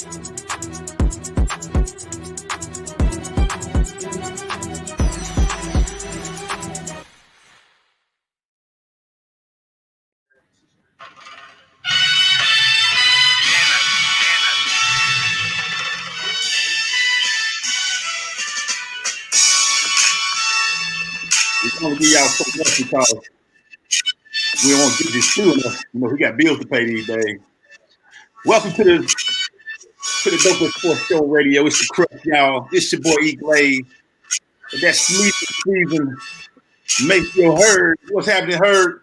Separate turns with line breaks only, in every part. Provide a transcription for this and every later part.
We're going to give y'all so much because we don't want to get this through enough. You know, we got bills to pay these days. Welcome to the Dope Sports Show Radio. It's the Crush, y'all. It's your boy E. Glaze. That sleeping season makes you heard. What's happening, Heard?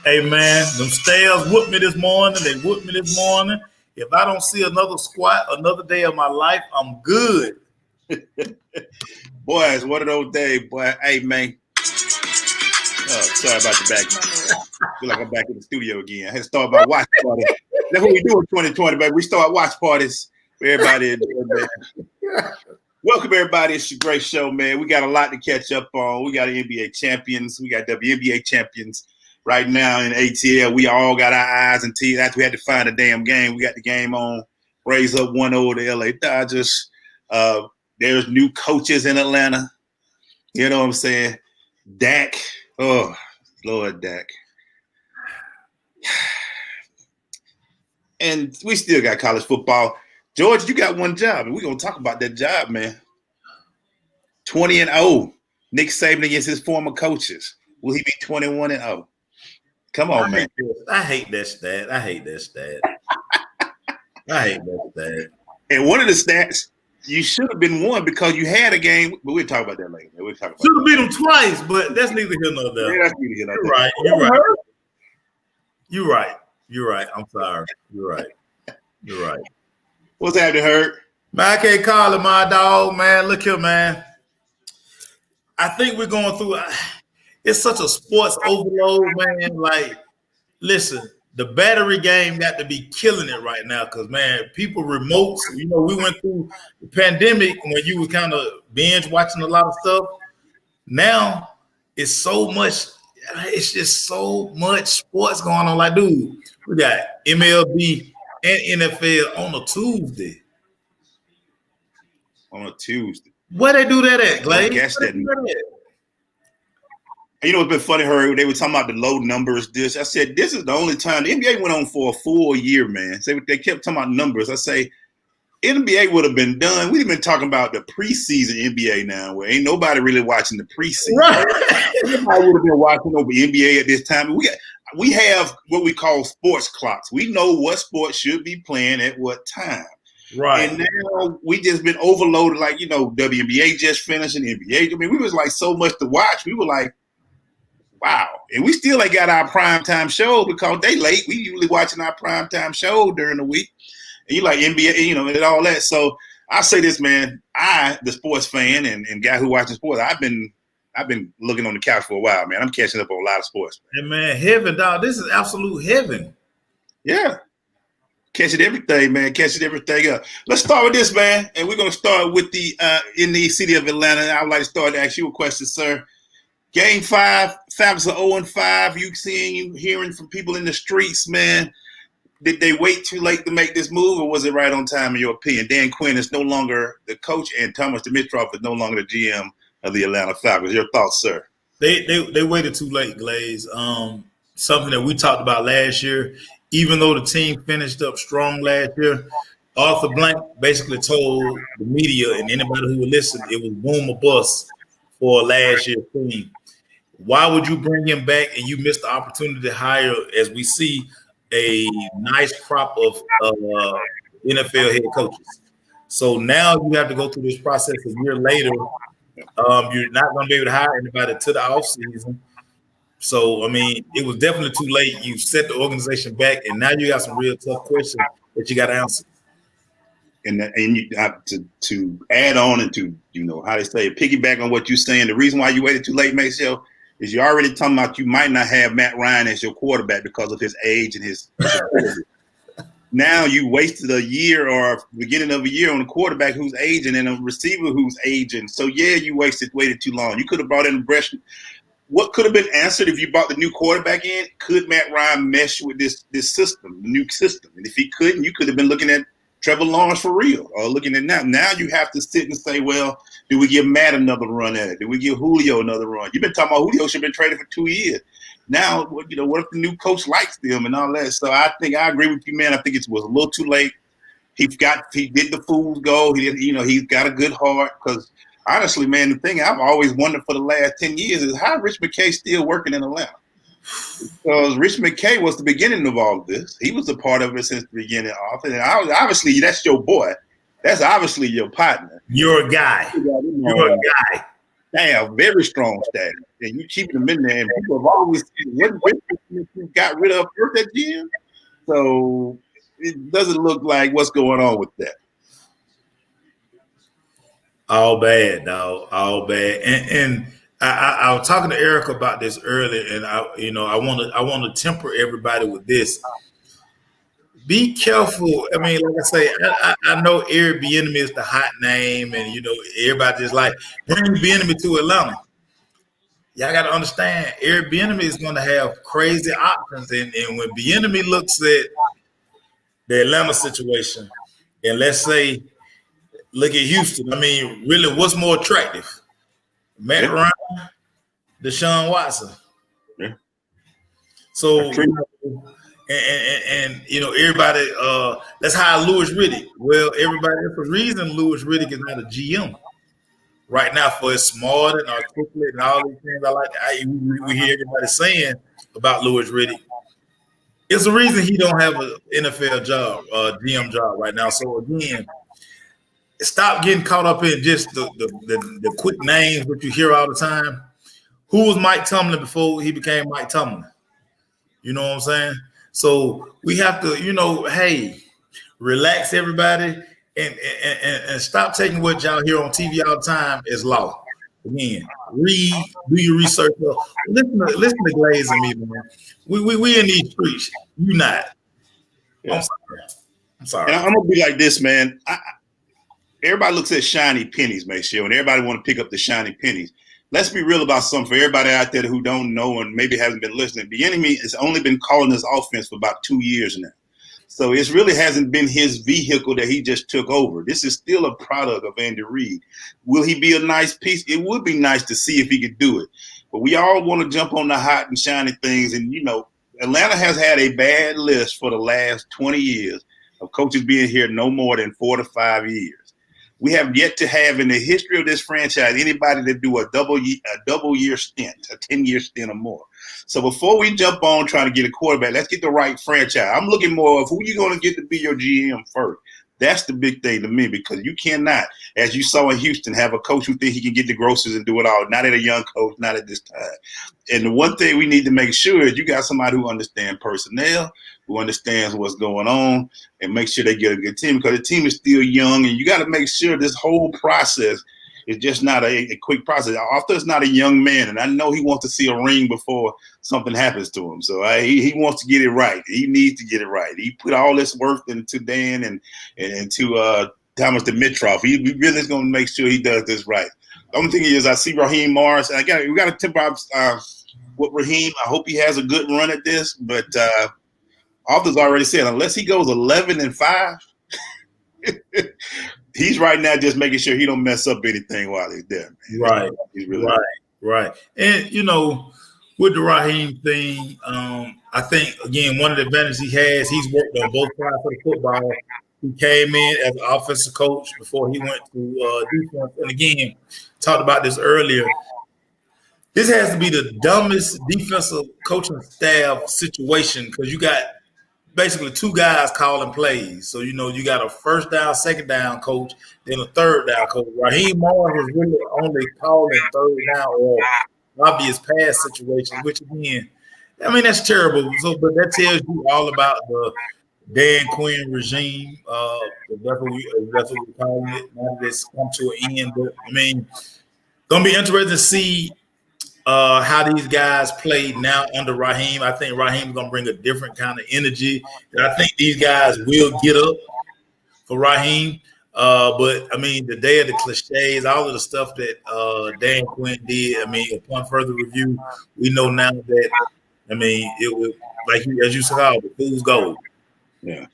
Hey, man, them stairs whooped me this morning. They whooped me this morning. If I don't see another squat, another day of my life, I'm good.
Boy, it's one of those days, boy. Hey, man. Sorry about the back. I feel like I'm back in the studio again. I had to start my watch party. That's what we do in 2020, baby. We start watch parties for everybody. Welcome, everybody. It's your great show, man. We got a lot to catch up on. We got NBA champions. We got WNBA champions right now in ATL. We all got our eyes and teeth. After we had to find a damn game, we got the game on. Raise up 1-0 to LA Dodgers. There's new coaches in Atlanta. You know what I'm saying? Dak. Oh, Lord, Dak. And we still got college football. George, you got one job, and we're going to talk about that job, man. 20-0. Nick Saban against his former coaches. Will he be 21-0? Come on, man.
I hate that stat. And
one of the stats, you should have been one because you had a game, but we'll talk about that later.
Should have beat them twice, but that's neither here nor there.
Yeah, that's neither here nor there.
You're right. I'm sorry. You're right.
What's happening, Hurt?
Man, I can't call it my dog, man. Look here, man. I think we're going through it's such a sports overload, man. Like, listen, the battery game got to be killing it right now because, man, people remotes. You know, we went through the pandemic when you was kind of binge watching a lot of stuff. Now it's so much. It's just so much sports going on. Like, dude, we got MLB and NFL on a Tuesday. Where they do that at, Glaze?
I guess that. You know, it's been funny, Hurry. They were talking about the low numbers. I said, this is the only time the NBA went on for a full year, man. So they kept talking about numbers. I say, NBA would have been done. We've been talking about the preseason NBA now, where ain't nobody really watching the preseason.
Right.
Everybody would have been watching over NBA at this time. We have what we call sports clocks. We know what sports should be playing at what time.
Right.
And now we just been overloaded. Like, you know, WNBA just finished and NBA. I mean, we was like so much to watch. We were like, wow. And we still ain't got our primetime show because they late. We usually watching our primetime show during the week. And you like NBA, you know, and all that. So I say this, man, the sports fan and guy who watches sports, I've been looking on the couch for a while, man. I'm catching up on a lot of sports.
And man, heaven, dog. This is absolute heaven.
Yeah. Catching everything, man. Catching everything up. Let's start with this, man. And we're going to start with in the city of Atlanta. I would like to start to ask you a question, sir. Game 5, Falcons are 0-5. You hearing from people in the streets, man. Did they wait too late to make this move, or was it right on time, in your opinion? Dan Quinn is no longer the coach, and Thomas Dimitroff is no longer the GM of the Atlanta Falcons. Your thoughts, sir?
They waited too late, Glaze. Something that we talked about last year. Even though the team finished up strong last year, Arthur Blank basically told the media and anybody who would listen, it was boom or bust for last year's team. Why would you bring him back and you miss the opportunity to hire, as we see, a nice crop of NFL head coaches? So now you have to go through this process a year later. You're not going to be able to hire anybody to the offseason. So, I mean, it was definitely too late. You set the organization back, and now you got some real tough questions that you got to answer.
And you have to add on and to, you know, how they say, piggyback on what you're saying. The reason why you waited too late, Maceo, is you're already talking about you might not have Matt Ryan as your quarterback because of his age and his Now you wasted a year or beginning of a year on a quarterback who's aging and a receiver who's aging. So, yeah, you waited too long. You could have brought in Bresh. What could have been answered if you brought the new quarterback in? Could Matt Ryan mesh with this system, the new system? And if he couldn't, you could have been looking at Trevor Lawrence for real. Or looking at now. Now you have to sit and say, well, do we give Matt another run at it? Do we give Julio another run? You've been talking about Julio should have been traded for 2 years. Now, what if the new coach likes them and all that? So I think I agree with you, man. I think it was a little too late. He did the fool's goal. He's got a good heart. Because honestly, man, the thing I've always wondered for the last 10 years is how Rich McKay still working in Atlanta. Because Rich McKay was the beginning of all of this. He was a part of it since the beginning. And obviously, that's your boy. That's obviously your partner.
You're a guy. You're a guy.
Damn, very strong status. And you keep them in there. And people have always said, what you got rid of first at GM? So it doesn't look like what's going on with that.
All bad, dog. All bad. And I was talking to Eric about this earlier, and I want to temper everybody with this. Be careful. I mean, like I say, I know Eric Bieniemy is the hot name, and everybody just like bring Bieniemy to Atlanta. Y'all got to understand, Eric Bieniemy is going to have crazy options, and when Bieniemy looks at the Atlanta situation, and let's say, look at Houston. I mean, really, what's more attractive? Matt Ryan, Deshaun Watson.
Yeah.
So, and everybody, let's hire Louis Riddick. Well, everybody, for a reason, Louis Riddick is not a GM right now for his smart and articulate and all these things. We hear everybody saying about Louis Riddick. It's a reason he don't have an NFL job, GM job right now. So again, stop getting caught up in just the quick names that you hear all the time. Who was Mike Tomlin before he became Mike Tomlin? You know what I'm saying? So we have to, hey, relax everybody and stop taking what y'all hear on TV all the time as law. Again, read, do your research. Listen to Glaze and me, man. We in these streets. You not. Yeah. I'm sorry.
And I'm gonna be like this, man. Everybody looks at shiny pennies, Maceo, and everybody want to pick up the shiny pennies. Let's be real about something for everybody out there who don't know and maybe hasn't been listening. Bieniemy has only been calling this offense for about 2 years now. So it really hasn't been his vehicle that he just took over. This is still a product of Andy Reid. Will he be a nice piece? It would be nice to see if he could do it. But we all want to jump on the hot and shiny things. And, Atlanta has had a bad list for the last 20 years of coaches being here no more than 4 to 5 years. We have yet to have in the history of this franchise anybody that do a double year stint, a 10-year stint or more. So before we jump on trying to get a quarterback, let's get the right franchise. I'm looking more of who you're going to get to be your GM first. That's the big thing to me, because you cannot, as you saw in Houston, have a coach who think he can get the grocers and do it all. Not at a young coach, not at this time. And the one thing we need to make sure is you got somebody who understands personnel, who understands what's going on, and make sure they get a good team, because the team is still young, and you got to make sure this whole process is just not a quick process. Arthur is not a young man, and I know he wants to see a ring before something happens to him. So he wants to get it right. He needs to get it right. He put all this work into Dan and to Thomas Dimitroff. He really is going to make sure he does this right. The only thing is I see Raheem Morris, and we got to tip off with Raheem. I hope he has a good run at this, but Arthur's already said unless he goes 11-5, he's right now just making sure he don't mess up anything while he's there. Man.
Right,
he's really
right. And with the Raheem thing, I think again one of the advantages he has, he's worked on both sides of the football. He came in as an offensive coach before he went to defense. And again, talked about this earlier. This has to be the dumbest defensive coaching staff situation, because you got basically two guys calling plays. So, you got a first down, second down coach, then a third down coach. Raheem Morris was really only calling third down or obvious pass situations, which again, I mean, that's terrible. So, but that tells you all about the Dan Quinn regime. That's what we're calling it. Now that it's come to an end. But, I mean, going to be interesting to see how these guys play now under Raheem. I think Raheem's going to bring a different kind of energy. And I think these guys will get up for Raheem. But, I mean, the day of the cliches, all of the stuff that Dan Quinn did, I mean, upon further review, we know now that, I mean, it was, as you saw, the fool's gold.
Yeah.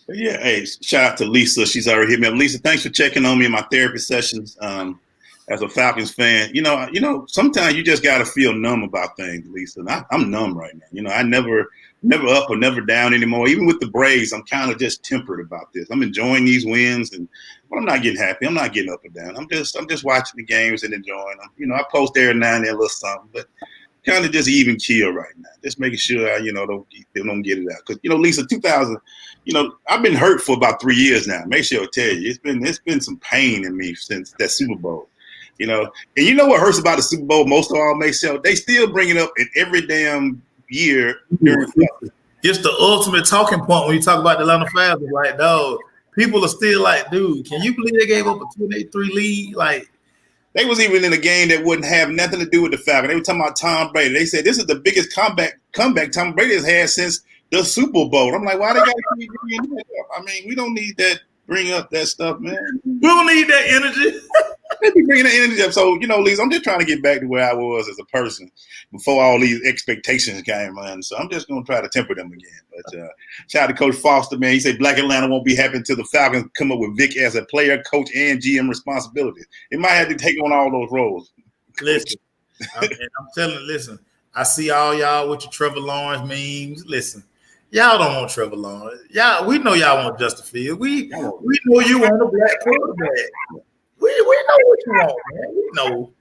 Yeah, hey, shout out to Lisa. She's already hit me up. Lisa, thanks for checking on me in my therapy sessions. As a Falcons fan, sometimes you just gotta feel numb about things, Lisa. And I'm numb right now. I never up or never down anymore. Even with the Braves, I'm kind of just tempered about this. I'm enjoying these wins, but I'm not getting happy. I'm not getting up and down. I'm just watching the games and enjoying them. I post every now and then a little something, but kind of just even keel right now. Just making sure I, don't get it out. Because Lisa, 2000. I've been hurt for about 3 years now. Make sure I'll tell you, it's been some pain in me since that Super Bowl. And you know what hurts about the Super Bowl most of all, Maceo? They still bring it up in every damn year.
It's the ultimate talking point when you talk about the Atlanta Falcons. Like, dog, people are still like, dude, can you believe they gave up a 2-3 lead? Like,
they was even in a game that wouldn't have nothing to do with the Falcons. They were talking about Tom Brady. They said this is the biggest comeback Tom Brady has had since the Super Bowl. I'm like, why they got to keep bringing that up? I mean, we don't need that. Bring up that stuff, man.
We don't need that energy.
They be bringing the energy up. So, Lisa, I'm just trying to get back to where I was as a person before all these expectations came on. So I'm just going to try to temper them again. But shout out to Coach Foster, man. He said Black Atlanta won't be happy until the Falcons come up with Vic as a player, coach, and GM responsibilities. It might have to take on all those roles.
Listen, I'm telling you, listen, I see all y'all with your Trevor Lawrence memes. Listen, y'all don't want Trevor Lawrence. We know y'all want Justin Fields. We know you want a black quarterback. We know what you want, man. We know.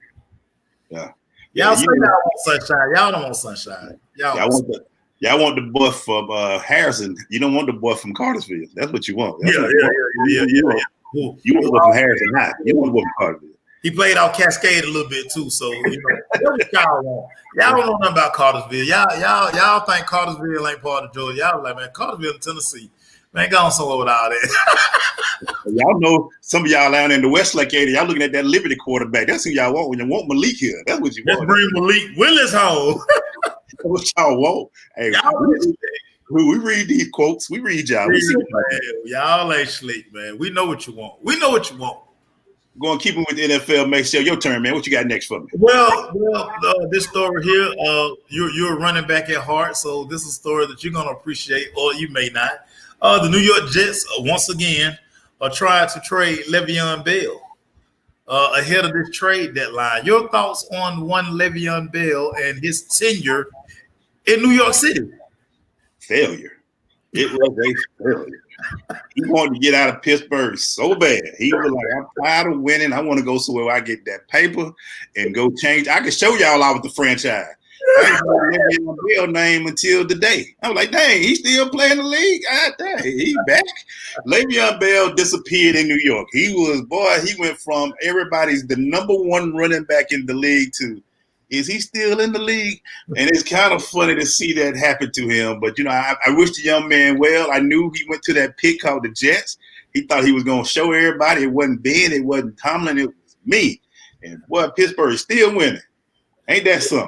Yeah.
Y'all say y'all want sunshine. Y'all don't want sunshine.
Y'all want the boy from Harrison. You don't want the boy from Cartersville. That's what you want.
Yeah.
You want the boy from Harrison High. You want the boy from Cartersville.
He played out Cascade a little bit too, so that's what y'all want. Y'all don't know nothing about Cartersville. Y'all think Cartersville ain't part of Georgia. Y'all like, man, Cartersville in Tennessee. Man, go on somewhere with all that.
Y'all know some of y'all down in the Westlake area, y'all looking at that Liberty quarterback. That's who y'all want when you want Malik here. That's what you want.
Let's bring Malik Willis home.
That's what y'all want. Hey, we read these quotes. We read y'all.
Y'all ain't sleep, man. We know what you want.
Go and keep it with the NFL. Make sure your turn, man. What you got next for me?
Well, this story here, you're a running back at heart, so this is a story that you're going to appreciate, or you may not. The New York Jets, once again, are trying to trade Le'Veon Bell ahead of this trade deadline. Your thoughts on one Le'Veon Bell and his tenure in New York City?
Failure. It was a failure. He wanted to get out of Pittsburgh so bad. He was like, I'm tired of winning. I want to go somewhere where I get that paper and go change. I can show y'all out with the franchise. I didn't know Le'Veon Bell name until today. I was like, dang, he's still playing the league? Ah, dang, he's back. Le'Veon Bell disappeared in New York. He went from everybody's the number one running back in the league to, is he still in the league? And it's kind of funny to see that happen to him. But, I wish the young man well. I knew he went to that pick called the Jets. He thought he was going to show everybody it wasn't Ben, it wasn't Tomlin, it was me. And, boy, Pittsburgh is still winning. Ain't that something?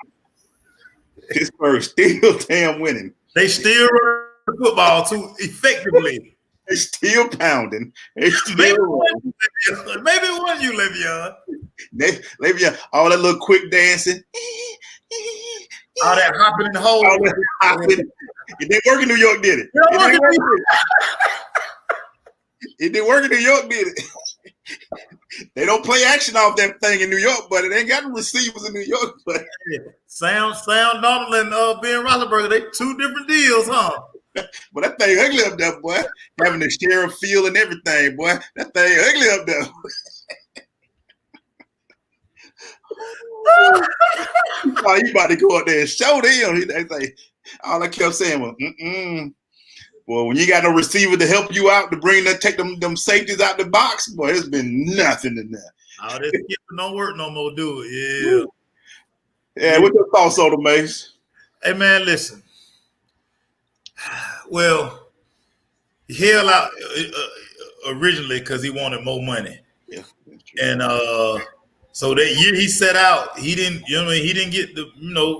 Pittsburgh still damn winning.
They still run the football too effectively.
They still pounding. They still
maybe it wasn't you, Le'Veon.
Le'Veon, all that little quick dancing.
All that hopping in the hole.
All that hopping. It didn't work in New York, did it? It didn't work in New York, did it? They don't play action off that thing in New York, but it ain't got the receivers in New York. But
Sam Donald and Ben Roethlisberger, they two different deals, huh?
But that thing ugly up there, boy. Having the sheriff field and everything, boy. That thing ugly up there. He about to go out there and show them. They say, all I kept saying was, Well, when you got no receiver to help you out to take them safeties out the box, boy, it's been nothing in there.
Oh, this don't work no more, do it?
Yeah. Yeah, what's your thoughts on the Mace?
Hey, man, listen. Well, he held out originally because he wanted more money.
Yeah.
And so that year he set out, he didn't get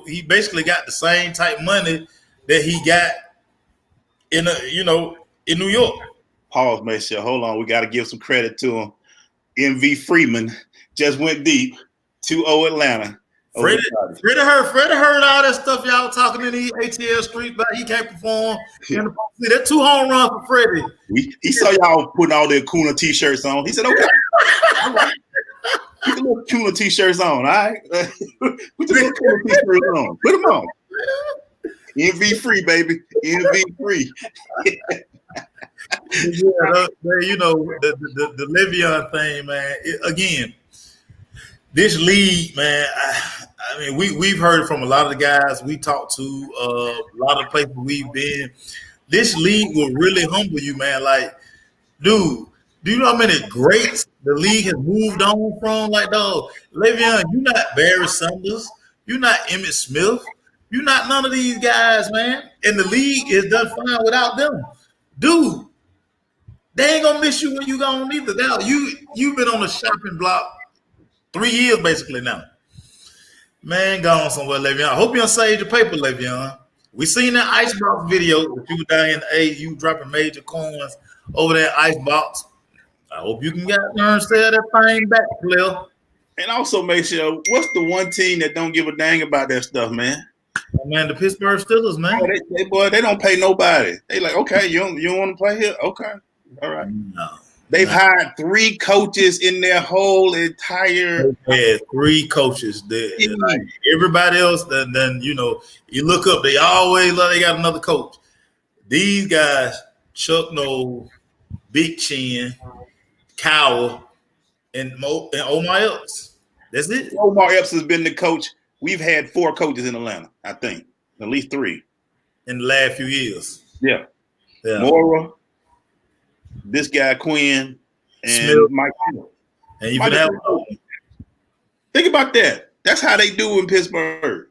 he basically got the same type money that he got in New York.
Pause, Mace. Hold on. We got to give some credit to him. MV Freeman just went deep. 2-0 Atlanta.
Freddie heard all that stuff y'all talking in the ATL street, but he can't perform.
Yeah.
That 2 home runs for Freddie.
He saw y'all putting all the Kuna t-shirts on. He said, okay. All right. Put the little Kuna t-shirts on, all right? Put the little Kuna t-shirts on. Put them on. MV free, baby. MV free.
You know, the Le'Veon thing, man. Again, this league, man, I mean, we've heard from a lot of the guys we talked to, a lot of places we've been. This league will really humble you, man. Like, dude, do you know how many greats the league has moved on from? Like, dog, Le'Veon, you're not Barry Sanders. You're not Emmitt Smith. You're not none of these guys, man. And the league is done fine without them. Dude, they ain't gonna miss you when you gone either. Now, you've been on the shopping block 3 years basically now. Man, gone somewhere, Le'Veon. I hope you don't save your paper, Le'Veon. We seen that Icebox video that you were down in the A, you dropping major coins over that Icebox. I hope you can get there and sell that thing back, player.
And also make sure, what's the one team that don't give a dang about that stuff, man?
Man, the Pittsburgh Steelers, man.
They don't pay nobody. They like, okay, you don't want to play here? Okay. All right.
No.
They've hired 3 coaches in their whole entire.
They had 3 coaches. Like everybody else, then you know, you look up, they always they got another coach. These guys, Chuck Noll, Big Chin, Cowell, and Omar Epps. That's it.
Omar Epps has been the coach. We've had 4 coaches in Atlanta, I think. At least 3.
In the last few years.
Yeah. Mora, this guy Quinn, and
Smith.
Mike Smith.
And even have
think about that. That's how they do in Pittsburgh.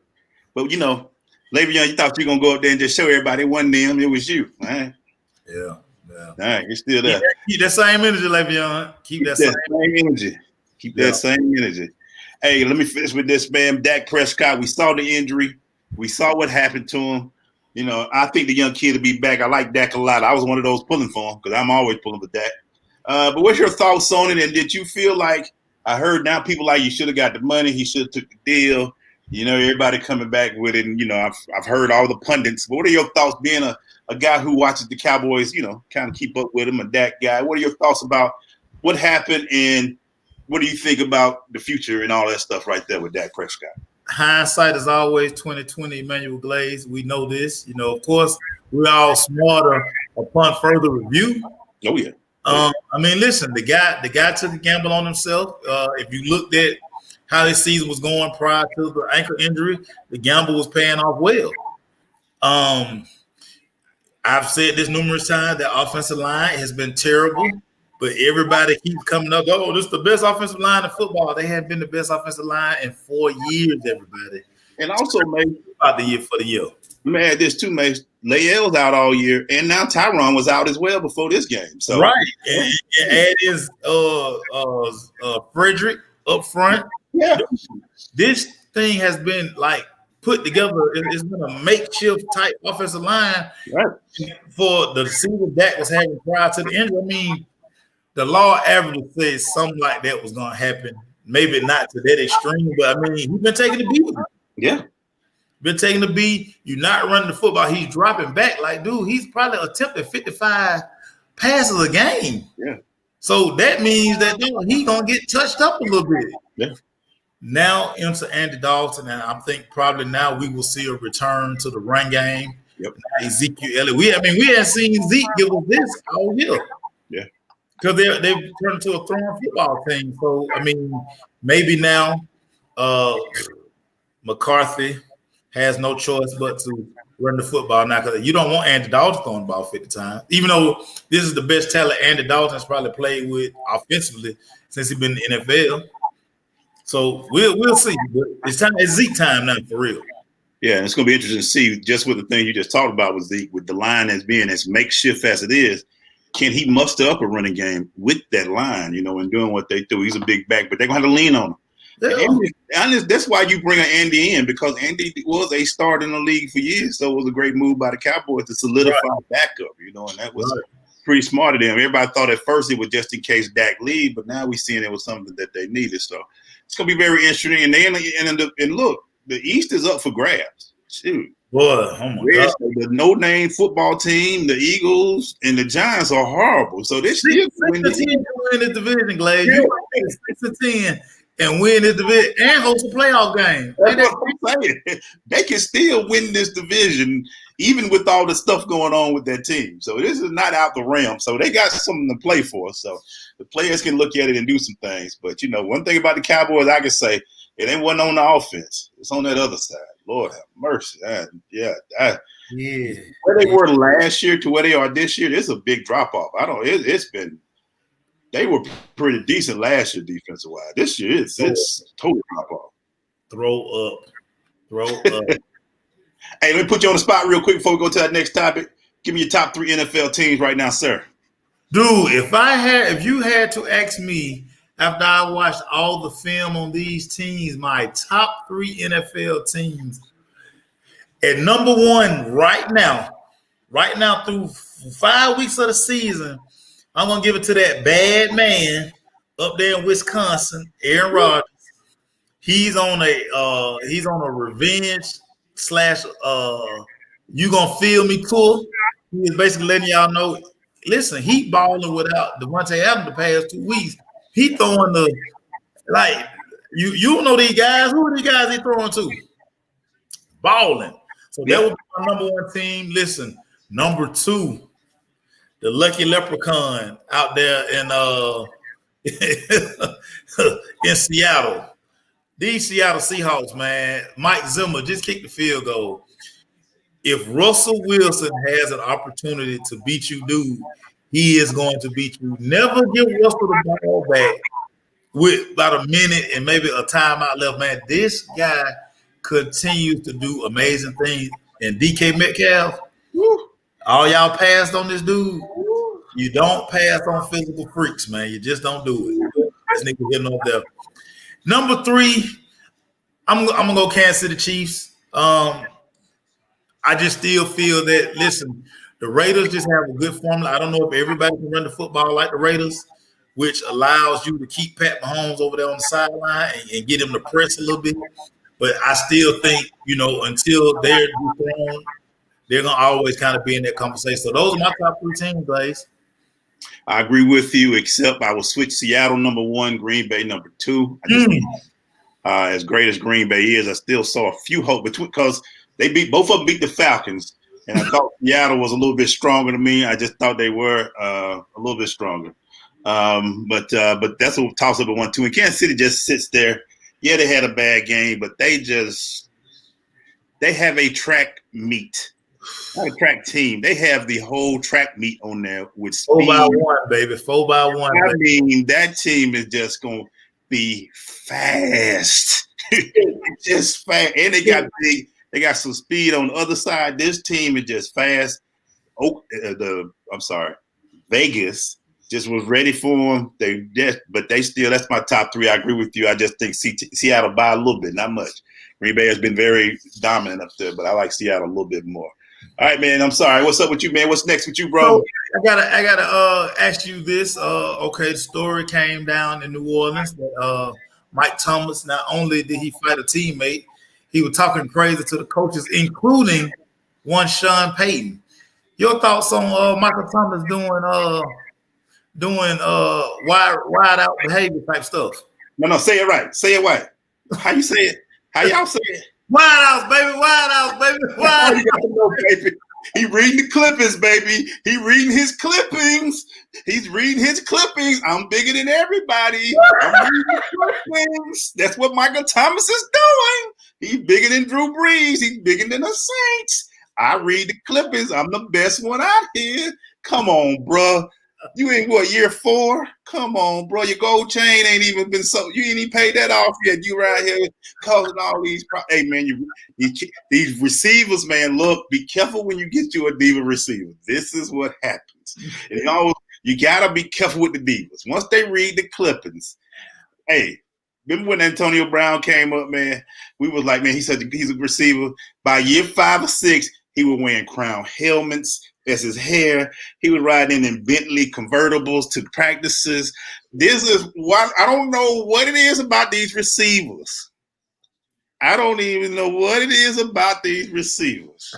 But, you know, Le'Veon, you thought you were going to go up there and just show everybody it wasn't them. It was you. All right.
Yeah.
All right, you're still there.
Keep that same energy, Le'Veon. Keep that same
energy. Keep that same energy. Hey, let me finish with this, man. Dak Prescott, we saw the injury. We saw what happened to him. You know, I think the young kid will be back. I like Dak a lot. I was one of those pulling for him because I'm always pulling for Dak. But what's your thoughts on it? And did you feel like, I heard now people like you should have got the money. He should have took the deal. You know, everybody coming back with it. And, you know, I've heard all the pundits. But what are your thoughts being a guy who watches the Cowboys, you know, kind of keep up with him, a Dak guy? What are your thoughts about what happened and what do you think about the future and all that stuff right there with Dak Prescott?
Hindsight is always 20/20, Emmanuel Glaze. We know this. You know, of course, we're all smarter upon further review.
Oh, yeah.
I mean, listen, the guy took a gamble on himself. If you looked at how his season was going prior to the ankle injury, the gamble was paying off well. I've said this numerous times, the offensive line has been terrible. But everybody keeps coming up, oh, this is the best offensive line in football. They haven't been the best offensive line in 4 years, everybody.
And also, man,
about the year for the year.
Man, this too, man. Leal's out all year, and now Tyron was out as well before this game. So
right, and add is Frederick up front.
Yeah,
this thing has been like put together. It's been a makeshift type offensive line for the season Dak was having prior to the injury. I mean, the law average says something like that was going to happen. Maybe not to that extreme, but I mean, he's been taking the beat.
Yeah.
Been taking the beat. You're not running the football. He's dropping back. Like, dude, he's probably attempting 55 passes a game.
Yeah.
So that means that he's going to get touched up a little bit.
Yeah.
Now into Andy Dalton, and I think probably now we will see a return to the run game.
Yep.
Ezekiel Elliott. We haven't seen Zeke give us this all year.
Yeah.
Because they've turned into a throwing football team. So, I mean, maybe now McCarthy has no choice but to run the football now because you don't want Andy Dalton throwing the ball 50 times. Even though this is the best talent Andy Dalton's probably played with offensively since he's been in the NFL. So we'll see. But it's Zeke time now for real.
Yeah, and it's going to be interesting to see just with the thing you just talked about with Zeke, with the line as being as makeshift as it is. Can he muster up a running game with that line, you know, and doing what they do? He's a big back, but they're going to have to lean on him. Yeah. And that's why you bring an Andy in, because Andy was a starter in the league for years. So it was a great move by the Cowboys to solidify backup, you know, and that was pretty smart of them. Everybody thought at first it was just in case Dak leave, but now we're seeing it was something that they needed. So It's gonna be very interesting. And look, the East is up for grabs. Shoot.
Boy, oh my God.
The no-name football team, the Eagles, and the Giants are horrible. So this year,
win this division, Glaze. You win 6-10 and win this division and host a playoff game.
That's what I'm saying. They can still win this division, even with all the stuff going on with that team. So this is not out the realm. So they got something to play for. So the players can look at it and do some things. But one thing about the Cowboys, I can say, it wasn't on the offense. It's on that other side. Lord have mercy. Where they were last year to where they are this year, there's a big drop off. They were pretty decent last year defensive wise. This year it's total drop off.
Throw up.
Hey, let me put you on the spot real quick before we go to that next topic. Give me your top 3 NFL teams right now, sir.
Dude, if you had to ask me after I watched all the film on these teams, my top 3 NFL teams at number 1 right now through 5 weeks of the season, I'm gonna give it to that bad man up there in Wisconsin, Aaron Rodgers. He's on a revenge / you gonna feel me tour. He is basically letting y'all know, listen, he balling without Devontae Adams the past 2 weeks. He throwing you know these guys. Who are these guys he throwing to? Balling. So that would be my number 1 team. Listen, number 2, the Lucky Leprechaun out there in Seattle. These Seattle Seahawks, man. Mike Zimmer just kicked the field goal. If Russell Wilson has an opportunity to beat you, dude, he is going to beat you. Never give Russell the ball back with about a minute and maybe a timeout left, man. This guy continues to do amazing things. And DK Metcalf, all y'all passed on this dude. You don't pass on physical freaks, man. You just don't do it. This nigga hitting up there. Number 3, I'm gonna go Kansas City Chiefs. I just still feel that, listen, the Raiders just have a good formula. I don't know if everybody can run the football like the Raiders, which allows you to keep Pat Mahomes over there on the sideline and get him to press a little bit. But I still think, until they're dethroned, they're going to always kind of be in that conversation. So those are my top 3 teams, Blaze.
I agree with you, except I will switch Seattle number 1, Green Bay number 2. As great as Green Bay is, I still saw a few hope because both of them beat the Falcons. And I thought Seattle was a little bit stronger than me. I just thought they were a little bit stronger. But that's a toss up at 1-2. And Kansas City just sits there. Yeah, they had a bad game, but they have a track meet. Not a track team. They have the whole track meet on there with speed.
4x1, baby. 4x1.
I mean, that team is just going to be fast. Just fast. And they got some speed on the other side. This team is just fast. Vegas just was ready for them. That's my top 3. I agree with you. I just think Seattle by a little bit, not much. Green Bay has been very dominant up there, but I like Seattle a little bit more. All right, man. I'm sorry. What's up with you, man? What's next with you, bro?
So I gotta ask you this. The story came down in New Orleans that Mike Thomas, not only did he fight a teammate, he was talking crazy to the coaches, including one Sean Payton. Your thoughts on Michael Thomas doing wide out behavior type stuff?
No, say it right. Say it right. How you say it? How y'all say it?
Wide out, baby. Wide out, baby. Wide out,
baby. He reading the clippings, baby. He reading his clippings. He's reading his clippings. I'm bigger than everybody. I'm reading the clippings. That's what Michael Thomas is doing. He's bigger than Drew Brees. He's bigger than the Saints. I read the clippings. I'm the best one out here. Come on, bro. You ain't year 4? Come on, bro. Your gold chain ain't even been you ain't even paid that off yet. You right here causing all these hey man, these receivers, man, look, be careful when you get you a diva receiver. This is what happens. You gotta be careful with the divas. Once they read the clippings, hey, remember when Antonio Brown came up, man? We was like, man, he said he's a receiver. By year 5 or 6, he was wearing crown helmets. as his hair. He was riding in Bentley convertibles to practices. This is what I don't know what it is about these receivers. I don't even know what it is about these receivers.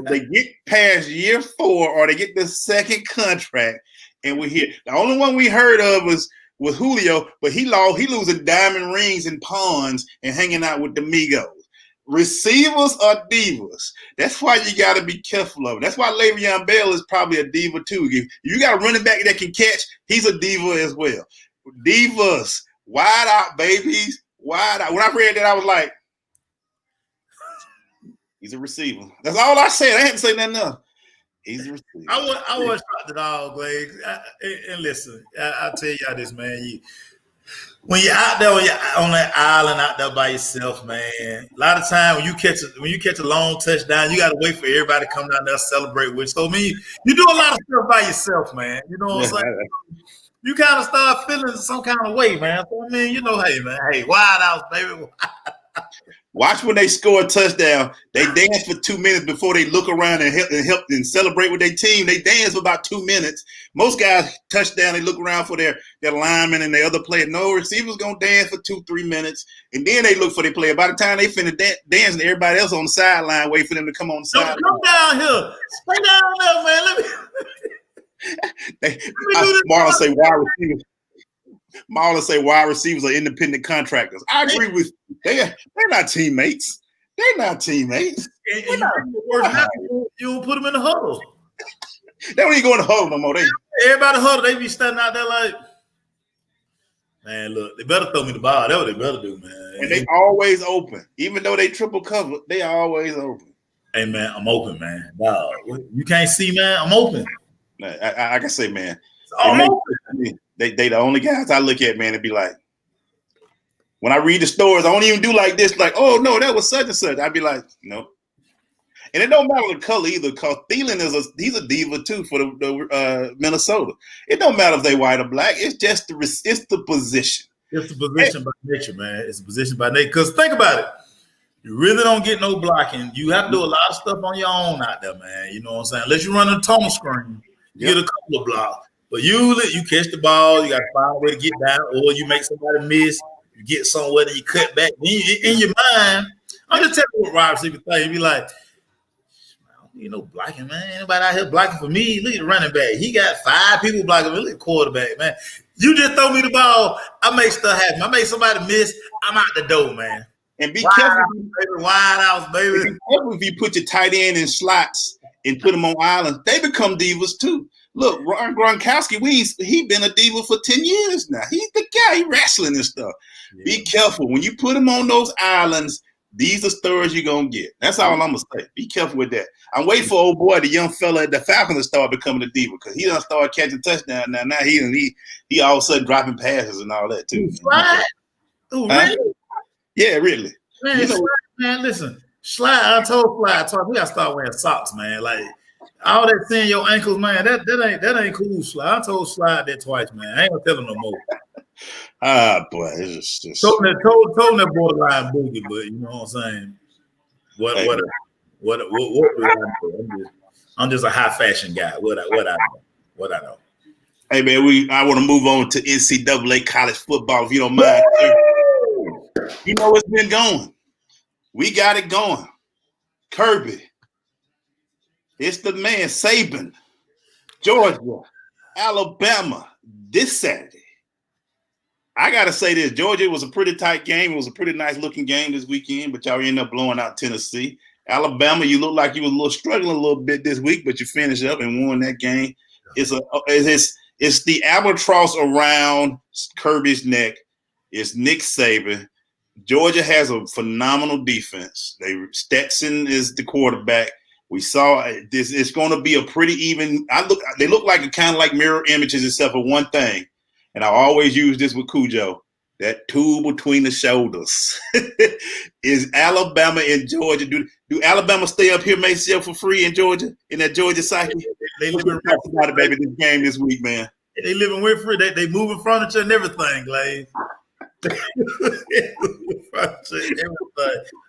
They get past year 4 or they get the second contract, and we hear the only one we heard of was Julio, but he losing diamond rings and pawns and hanging out with the Migos. Receivers are divas. That's why you got to be careful of it. That's why Le'Veon Bell is probably a diva too. If you got a running back that can catch, he's a diva as well. Divas, wide out babies, wide out. When I read that, I was like, he's a receiver. That's all I said. I had to say nothing else. He's a receiver.
I was shocked at all, Glade. And listen, I'll tell y'all this, man. When you're out there on that island out there by yourself, man, a lot of time when you catch a long touchdown, you got to wait for everybody to come down there and celebrate with you. So, I mean, you do a lot of stuff by yourself, man. You know what I'm saying? You kind of start feeling some kind of way, man. So, I mean, you know, hey, wild outs, baby.
Watch when they score a touchdown. They dance for 2 minutes before they look around and help and celebrate with their team. They dance for about 2 minutes. Most guys touchdown, they look around for their linemen and their other players. No, receivers gonna dance for 2-3 minutes, and then they look for their player. By the time they finish dancing, everybody else on the sideline wait for them to come on the sideline.
Come down here, stay down there, man.
Marlon say wide receivers. Marlon say wide receivers are independent contractors. I agree with you. They're not teammates. They're not teammates.
You don't put them in the huddle.
They don't even go in the huddle no more.
Everybody huddle. They be standing out there like, man, look, they better throw me the ball. That's what they better do, man.
And they always open. Even though they triple cover, they always open.
Hey, man, I'm open, man. Wow. You can't see, man. I'm open.
I can say, man.
I'm open.
They the only guys I look at, man, and be like, when I read the stories, I don't even do like this, like, oh no, that was such and such. I'd be like, no. And it don't matter the color either, because Thielen he's a diva too for the Minnesota. It don't matter if they white or black. It's just the position.
It's the position by nature, man. It's the position by nature. Because think about it. You really don't get no blocking. You have to do a lot of stuff on your own out there, man. You know what I'm saying? Unless you run a tunnel screen, you get a couple of blocks. But usually you catch the ball, you got to find a way to get down, or you make somebody miss, you get somewhere and you cut back. In your mind, I'm just telling you what wide receiver think. You be like, you know, blocking, man. Anybody out here blocking for me? Look at the running back. He got 5 people blocking me. Look at the quarterback, man. You just throw me the ball, I make stuff happen. I make somebody miss, I'm out the door, man.
And be careful,
baby. Wide outs, baby.
Be careful if you put your tight end in slots and put them on islands. They become divas too. Look, Gronkowski, he been a diva for 10 years now. He's the guy. He wrestling and stuff. Yeah. Be careful. When you put him on those islands, these are stories you're going to get. That's all I'm going to say. Be careful with that. I'm waiting for old boy, the young fella at the Falcons, to start becoming a diva, because he done started catching touchdowns now. Now he all of a sudden dropping passes and all that too.
Slide? Oh, really?
Yeah, really.
Man, you know, man, listen. Slide, I told we got to start wearing socks, man. Like, all that seeing your ankles, man, that ain't cool, Slide. I told Slide that twice, man. I ain't gonna tell him no more.
Boy, it's just
told him that borderline boogie, but you know what I'm saying. What do I do? I'm just a high fashion guy. What I know.
Hey man, I want to move on to NCAA college football if you don't mind. You know what's been going. We got it going. Kirby. It's the man, Saban, Georgia, Alabama, this Saturday. I got to say this. Georgia was a pretty tight game. It was a pretty nice-looking game this weekend, but y'all ended up blowing out Tennessee. Alabama, you look like you was struggling a little bit this week, but you finished up and won that game. It's the albatross around Kirby's neck. It's Nick Saban. Georgia has a phenomenal defense. Stetson is the quarterback. We saw this. It's going to be a pretty even. They look like kind of like mirror images, except for one thing. And I always use this with Cujo. That tool between the shoulders is Alabama and Georgia. Do Alabama stay up here, Maceo, for free in Georgia, in that Georgia cycle? They living about it, baby. This game this week, man.
They living with free. They moving furniture and everything, Glaze.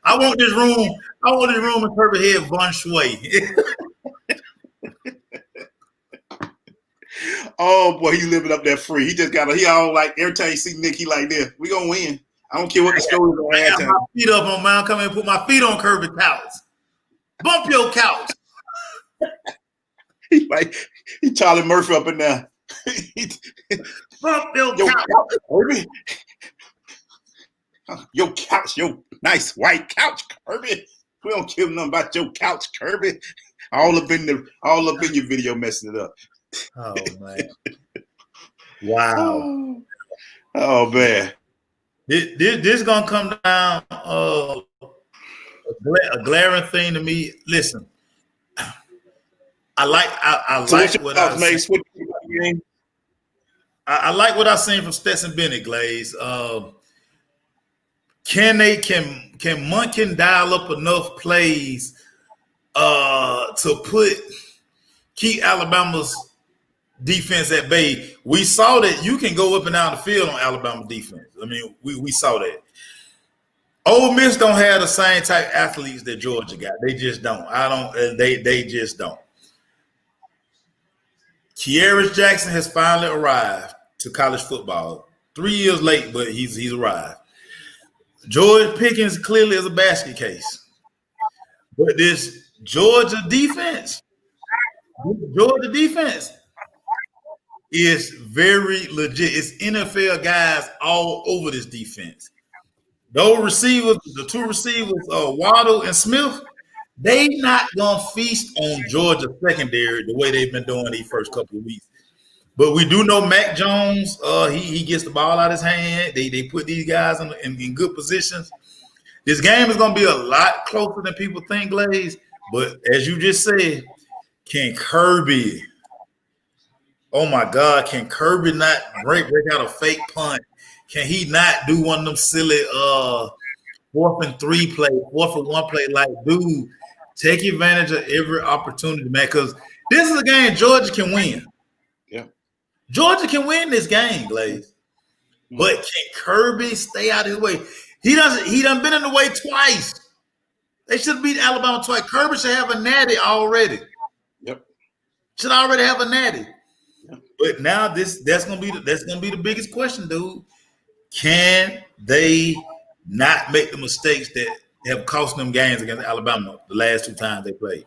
I want this room in Kirby Head Von Shui.
Oh boy, he living up that free. He just got he all like every time you see Nick, he like this. We gonna win. I don't care what the score is
I
at
got
halftime.
my feet up on mine. Come and put my feet on Kirby couch. Bump your couch.
He like he Charlie Murphy up in there.
Bump your
Yo,
couch.
Kirby. Your couch, your nice white couch, Kirby. We don't care nothing about your couch, Kirby. All up in your video messing it up.
Oh man. Wow.
Oh man.
This gonna come down a glaring thing to me. Listen, I like what I seen. I like what I seen from Stetson Bennett, Glaze. Can Monken dial up enough plays to keep Alabama's defense at bay? We saw that you can go up and down the field on Alabama defense. I mean, we saw that. Ole Miss don't have the same type athletes that Georgia got. They just don't. They just don't. Kearis Jackson has finally arrived to college football. 3 years late, but he's arrived. George Pickens clearly is a basket case. But this Georgia defense is very legit. It's NFL guys all over this defense. Those receivers, the two receivers, Waddle and Smith, they not gonna feast on Georgia secondary the way they've been doing these first couple of weeks. But we do know Mac Jones, he gets the ball out of his hand. They put these guys in good positions. This game is gonna be a lot closer than people think, Glaze. But as you just said, can Kirby? Oh my God, can Kirby not break out a fake punt? Can he not do one of them silly 4th and 3 play, 4th and 1 play? Like, dude, take advantage of every opportunity, man, because this is a game Georgia can win.
Yeah.
Georgia can win this game, Glaze. But can Kirby stay out of his way? He done been in the way twice. They should beat Alabama twice. Kirby should have a natty already.
Yep.
Should already have a natty. Yep. But now that's gonna be the biggest question, dude. Can they not make the mistakes that have cost them games against Alabama the last 2 times they played?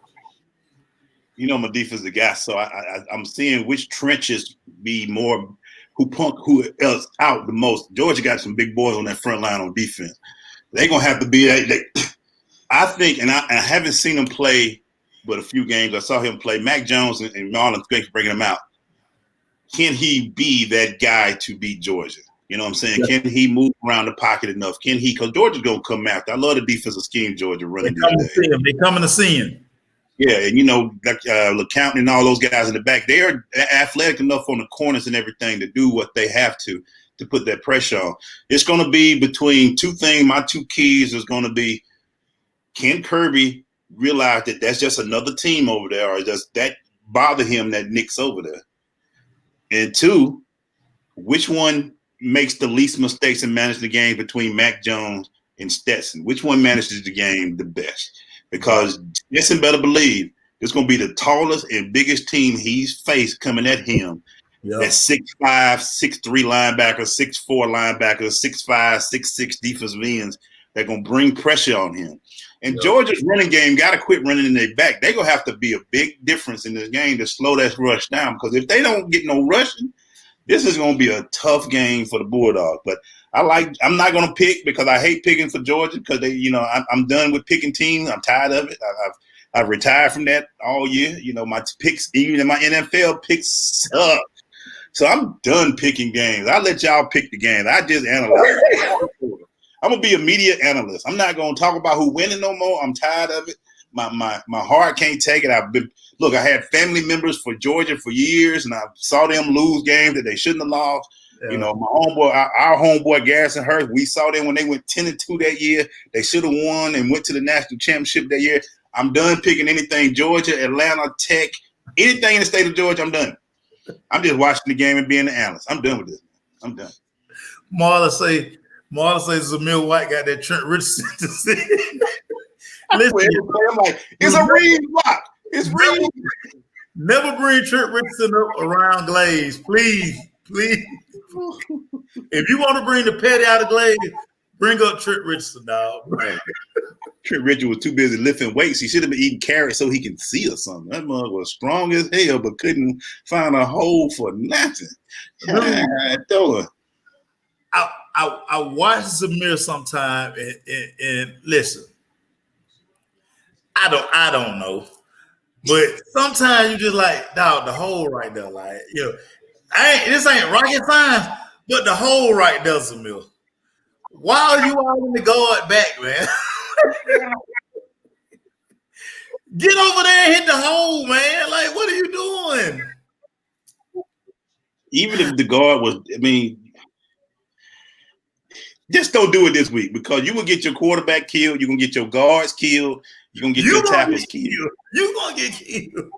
You know, my defensive guy, so I'm seeing which trenches be more who else out the most. Georgia got some big boys on that front line on defense. They're gonna have to be. I think, and I haven't seen him play, but a few games I saw him play. Mac Jones and Marlon Spence bringing him out. Can he be that guy to beat Georgia? You know what I'm saying? Yeah. Can he move around the pocket enough? Can he? Because Georgia's going to come after. I love the defensive scheme Georgia running.
They coming to see him.
Yeah, and you know, like LeCounte and all those guys in the back, they are athletic enough on the corners and everything to do what they have to put that pressure on. It's going to be between 2 things. My 2 keys is going to be, can Kirby realize that that's just another team over there, or does that bother him that Nick's over there? And 2, which one makes the least mistakes and manage the game between Mac Jones and Stetson? Which one manages the game the best? Because Stetson better believe it's going to be the tallest and biggest team he's faced coming at him. Yep. That 6'5", 6'3" linebacker, 6'4" linebacker, 6'5", 6'6" defensive ends that are going to bring pressure on him. And yep. Georgia's running game got to quit running in their back. They're going to have to be a big difference in this game to slow that rush down, because if they don't get no rushing, this is going to be a tough game for the Bulldogs. But I'm not going to pick, because I hate picking for Georgia, because I'm done with picking teams. I'm tired of it. I've retired from that all year. You know, my picks, even in my NFL picks, suck. So I'm done picking games. I let y'all pick the games. I just analyze. I'm going to be a media analyst. I'm not going to talk about who winning no more. I'm tired of it. My heart can't take it. I had family members for Georgia for years, and I saw them lose games that they shouldn't have lost. Yeah. You know, my homeboy, our homeboy Garrison Hurst, we saw them when they went 10-2 that year. They should have won and went to the national championship that year. I'm done picking anything Georgia, Atlanta, Tech, anything in the state of Georgia. I'm done. I'm just watching the game and being the analyst. I'm done with this. I'm done.
Marla say Zamir White got that Trent Richardson to say.
Listen, I'm like, it's a read block. It's read.
Never bring Trent Richardson up around Glaze, please. If you want to bring the petty out of Glaze, bring up Trent Richardson, dog.
Trent Richardson was too busy lifting weights. He should have been eating carrots so he can see or something. That mug was strong as hell, but couldn't find a hole for nothing.
I watch Zamir sometime and listen. I don't know. But sometimes you just like, dog, the hole right there, like, this ain't rocket science, but the hole right there, Zamir. Why are you all in the guard back, man? Get over there and hit the hole, man. Like, what are you doing?
Even if the guard was, just don't do it this week because you will get your quarterback killed. You're going to get your guards killed. You're going to get your tackles killed.
You're going to get killed.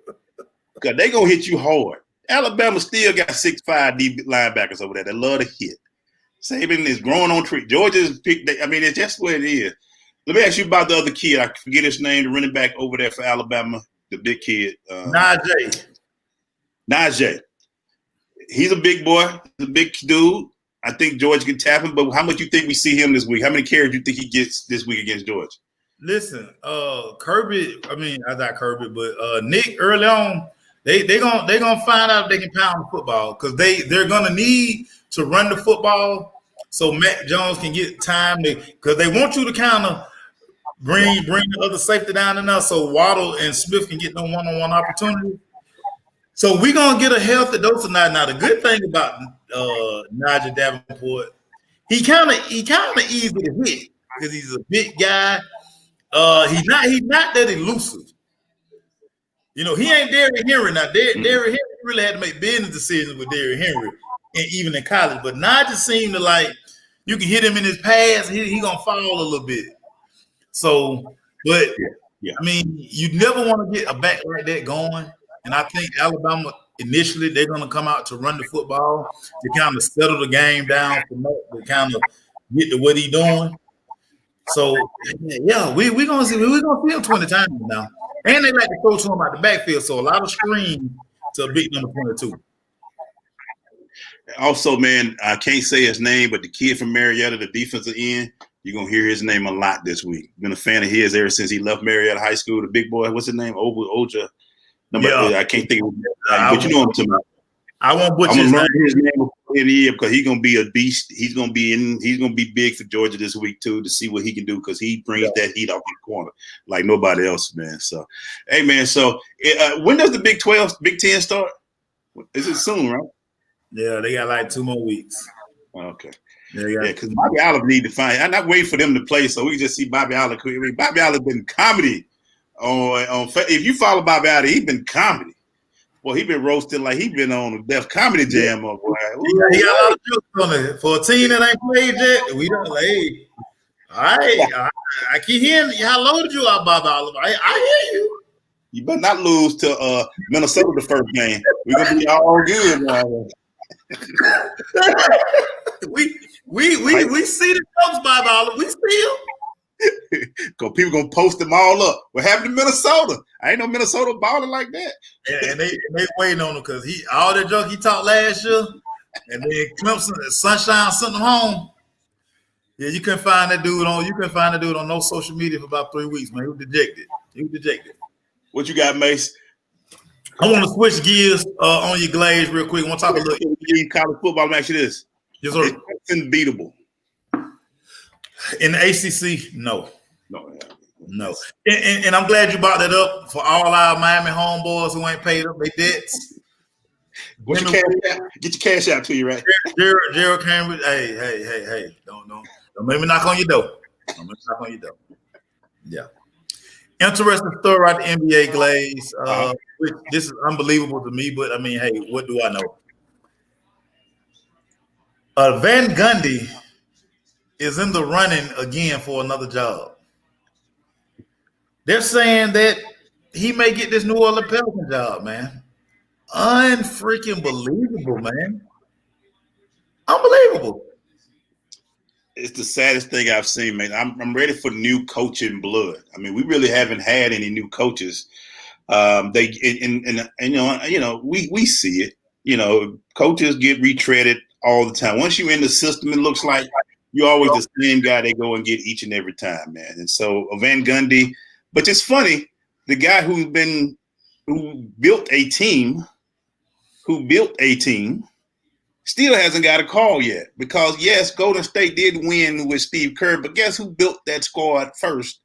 Because they're going to hit you hard. Alabama still got 6'5" deep linebackers over there that love to hit. Saban is growing on tree. Georgia's picked. It's just what it is. Let me ask you about the other kid. I forget his name, the running back over there for Alabama, the big kid. Najee. He's a big boy. He's a big dude. I think Georgia can tap him, but how much you think we see him this week? How many carries do you think he gets this week against Georgia?
Listen, Kirby, not Kirby, but Nick early on, they gonna find out if they can pound the football because they're gonna need to run the football so Mac Jones can get time because they want you to kind of bring the other safety down enough so Waddle and Smith can get them one-on-one opportunities. So we're gonna get a healthy dose of that. Now the good thing about Najee Davenport, he kind of easy to hit because he's a big guy. He's not that elusive. He ain't Derrick Henry. Now Derrick Henry really had to make business decisions with Derrick Henry, and even in college. But Najee seemed to like you can hit him in his pass, he gonna fall a little bit. So, but
yeah.
You never want to get a back like that going. And I think Alabama initially they're going to come out to run the football to kind of settle the game down to kind of get to what he's doing. So yeah, we're gonna see him 20 times now, and they like to throw to him out the backfield. So a lot of screens to a big number 22.
Also, man, I can't say his name, but the kid from Marietta, the defensive end, you're gonna hear his name a lot this week. Been a fan of his ever since he left Marietta High School. The big boy, what's his name? Oja. I can't think of his name, but you know what I'm talking about.
I won't butcher
his name before the end of the year because he's gonna be a beast. He's gonna be big for Georgia this week too to see what he can do because he brings that heat off the corner like nobody else, man. So, hey, man. So, when does the Big 10 start? Is it soon, right?
Yeah, they got like 2 more weeks.
Okay.
Yeah,
because Bobby Allen need to find. I'm not waiting for them to play, so we can just see Bobby Allen. Bobby Allen been comedy on. If you follow Bobby Allen, he's been comedy. Well, he been roasting like he been on the Def Comedy Jam. Boy.
He got a lot of jokes on it. For a team that ain't played yet, we don't play. All right, I keep hearing. How low did you are, Bobby Allen? I hear you.
You better not lose to Minnesota the first game. We're gonna be all good.
We see the jokes, Bobby Allen. We see them.
Because people gonna post them all up. What happened to Minnesota? I ain't no Minnesota balling like that.
Yeah, and they waiting on him because all that junk he taught last year, and then Clemson, Sunshine sent him home. Yeah, you couldn't find that dude on no social media for about 3 weeks, man. He was dejected.
What you got, Mace?
I want to switch gears on your Glaze real quick. I want to talk a little
college football. Let me ask you this:
yes, sir.
It's unbeatable.
In the ACC, no. And I'm glad you brought that up for all our Miami homeboys who ain't paid up their debts.
Get your cash out to you, right?
Gerald Cambridge. Hey. Don't make me knock on your door. Yeah. Interesting story about the NBA, Glaze. This is unbelievable to me, but hey, what do I know? Van Gundy is in the running again for another job. They're saying that he may get this New Orleans Pelicans job, man. Unfreaking believable, man. Unbelievable.
It's the saddest thing I've seen, man. I'm ready for new coaching blood. We really haven't had any new coaches They and we see it. Coaches get retreaded all the time. Once you're in the system, it looks like you're always the same guy they go and get each and every time, man. And so Van Gundy, but it's funny, the guy who built a team, still hasn't got a call yet. Because yes, Golden State did win with Steve Kerr, but guess who built that squad first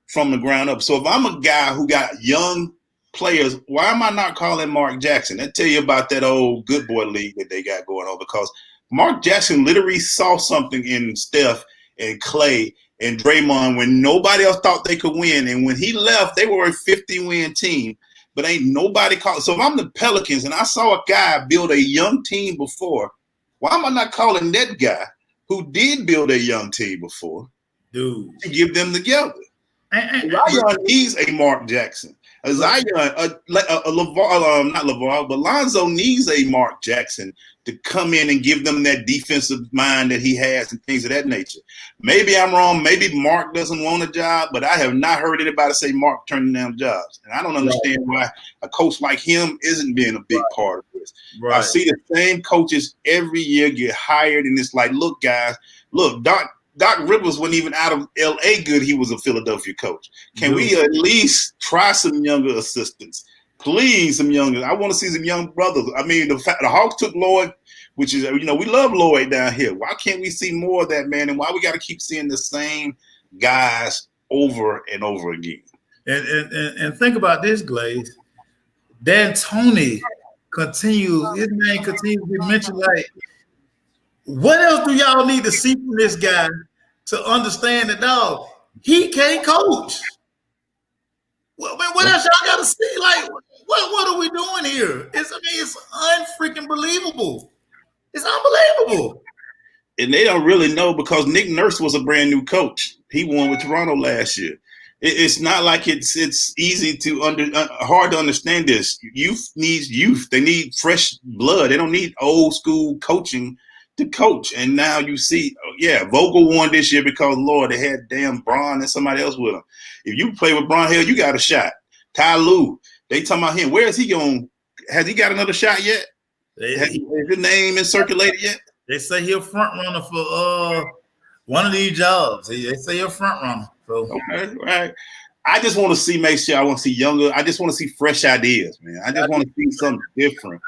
from the ground up? So if I'm a guy who got young players, why am I not calling Mark Jackson? I tell you about that old good boy league that they got going on, because Mark Jackson literally saw something in Steph and Clay and Draymond when nobody else thought they could win. And when he left, they were a 50-win team, but ain't nobody called. So if I'm the Pelicans and I saw a guy build a young team before, why am I not calling that guy who did build a young team before,
dude,
to give them together? Zion needs a Mark Jackson. Zion, not LeVar, but Lonzo needs a Mark Jackson to come in and give them that defensive mind that he has and things of that nature. Maybe I'm wrong. Maybe Mark doesn't want a job, but I have not heard anybody say Mark turning down jobs. And I don't understand why a coach like him isn't being a big part of this. Right. I see the same coaches every year get hired, and it's like, look, guys, look, Doc Rivers wasn't even out of L.A. good. He was a Philadelphia coach. Can we at least try some younger assistants? Please, some younger. I want to see some young brothers. I mean, the Hawks took Lloyd, which is, we love Lloyd down here. Why can't we see more of that, man? And why we got to keep seeing the same guys over and over again?
And think about this, Glaze. D'Antoni his name continues to be mentioned. Like, what else do y'all need to see from this guy to understand that, dog, he can't coach? What else y'all got to see? Like, what are we doing here? It's unfreaking believable. It's unbelievable.
And they don't really know, because Nick Nurse was a brand new coach. He won with Toronto last year. It's not like it's easy to hard to understand this. Youth needs youth. They need fresh blood. They don't need old school coaching to coach. And now you see, Vogel won this year because, Lord, they had damn Braun and somebody else with him. If you play with Braun, hell, you got a shot. Ty Lue, they talking about him. Where is he going? Has he got another shot yet? Has his name been circulated yet?
They say he's a front runner for one of these jobs. They say he's a front runner. So.
Okay, right. I just want to see, make sure I want to see younger. I just want to see fresh ideas, man. I just want to see something different.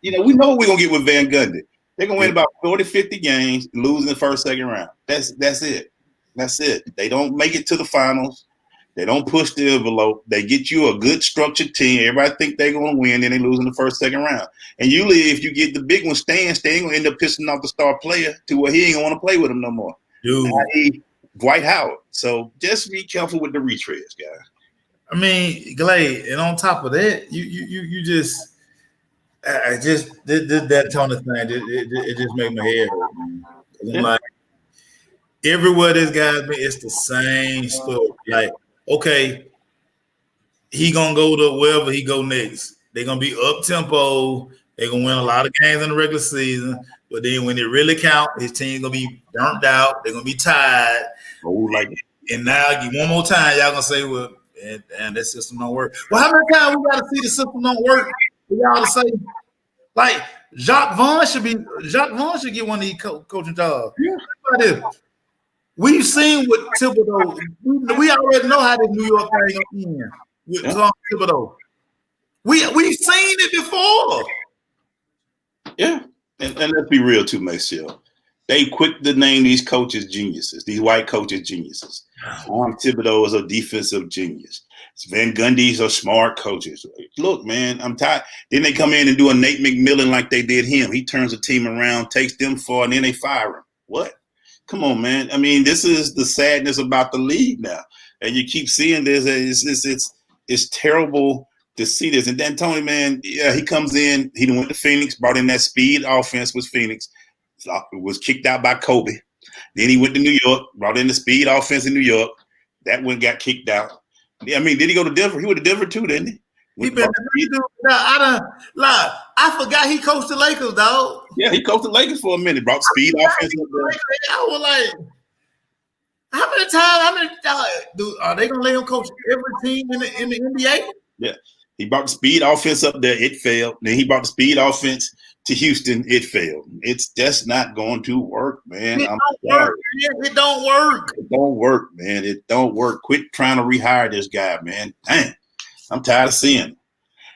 We know what we're going to get with Van Gundy. They're going to win about 40, 50 games, lose in the first, second round. That's it. That's it. They don't make it to the finals. They don't push the envelope. They get you a good structured team. Everybody think they're going to win, then they lose in the first, second round. And usually if you get the big one, Stan going to end up pissing off the star player to where he ain't going to want to play with him no more.
Dude.
I.e. Dwight Howard. So just be careful with the retreads, guys.
I mean, Glade, and on top of that, you just – that tone of thing, it just made my head hurt, man. I'm like, everywhere this guy's been, it's the same story. Like, okay, he gonna go to wherever he go next. They're gonna be up tempo. They're gonna win a lot of games in the regular season, but then when it really count, his team gonna be burnt out. They're gonna be tired. And now one more time, y'all gonna say, well, and that system don't work. Well, how many times we gotta see the system don't work for y'all to say, like, Jacques Vaughn should get one of these coaching jobs. Yeah. We've seen with Thibodeau. We already know how this New York thing gonna end with Thibodeau. We've seen it before.
Yeah, and let's be real too, Maceo. They quick to name these coaches geniuses, these white coaches geniuses. Thibodeau is a defensive genius. Van Gundy's are smart coaches. Look, man, I'm tired. Then they come in and do a Nate McMillan like they did him. He turns the team around, takes them far, and then they fire him. What? Come on, man. I mean, this is the sadness about the league now. And you keep seeing this. It's terrible to see this. And then Tony, man, he comes in. He went to Phoenix, brought in that speed offense with Phoenix. Was kicked out by Kobe. Then he went to New York, brought in the speed offense in New York. That one got kicked out. I mean, did he go to Denver? He went to Denver too, didn't he?
I forgot he coached the Lakers, dog.
Yeah, he coached the Lakers for a minute. Brought speed offense.
I was like, how many times? Are they gonna let him coach every team in the NBA?
Yeah. He brought the speed offense up there. It failed. Then he brought the speed offense to Houston. It failed. It's just not going to work, man.
It don't work, man. It don't work.
It don't work, man. It don't work. Quit trying to rehire this guy, man. Dang. I'm tired of seeing him.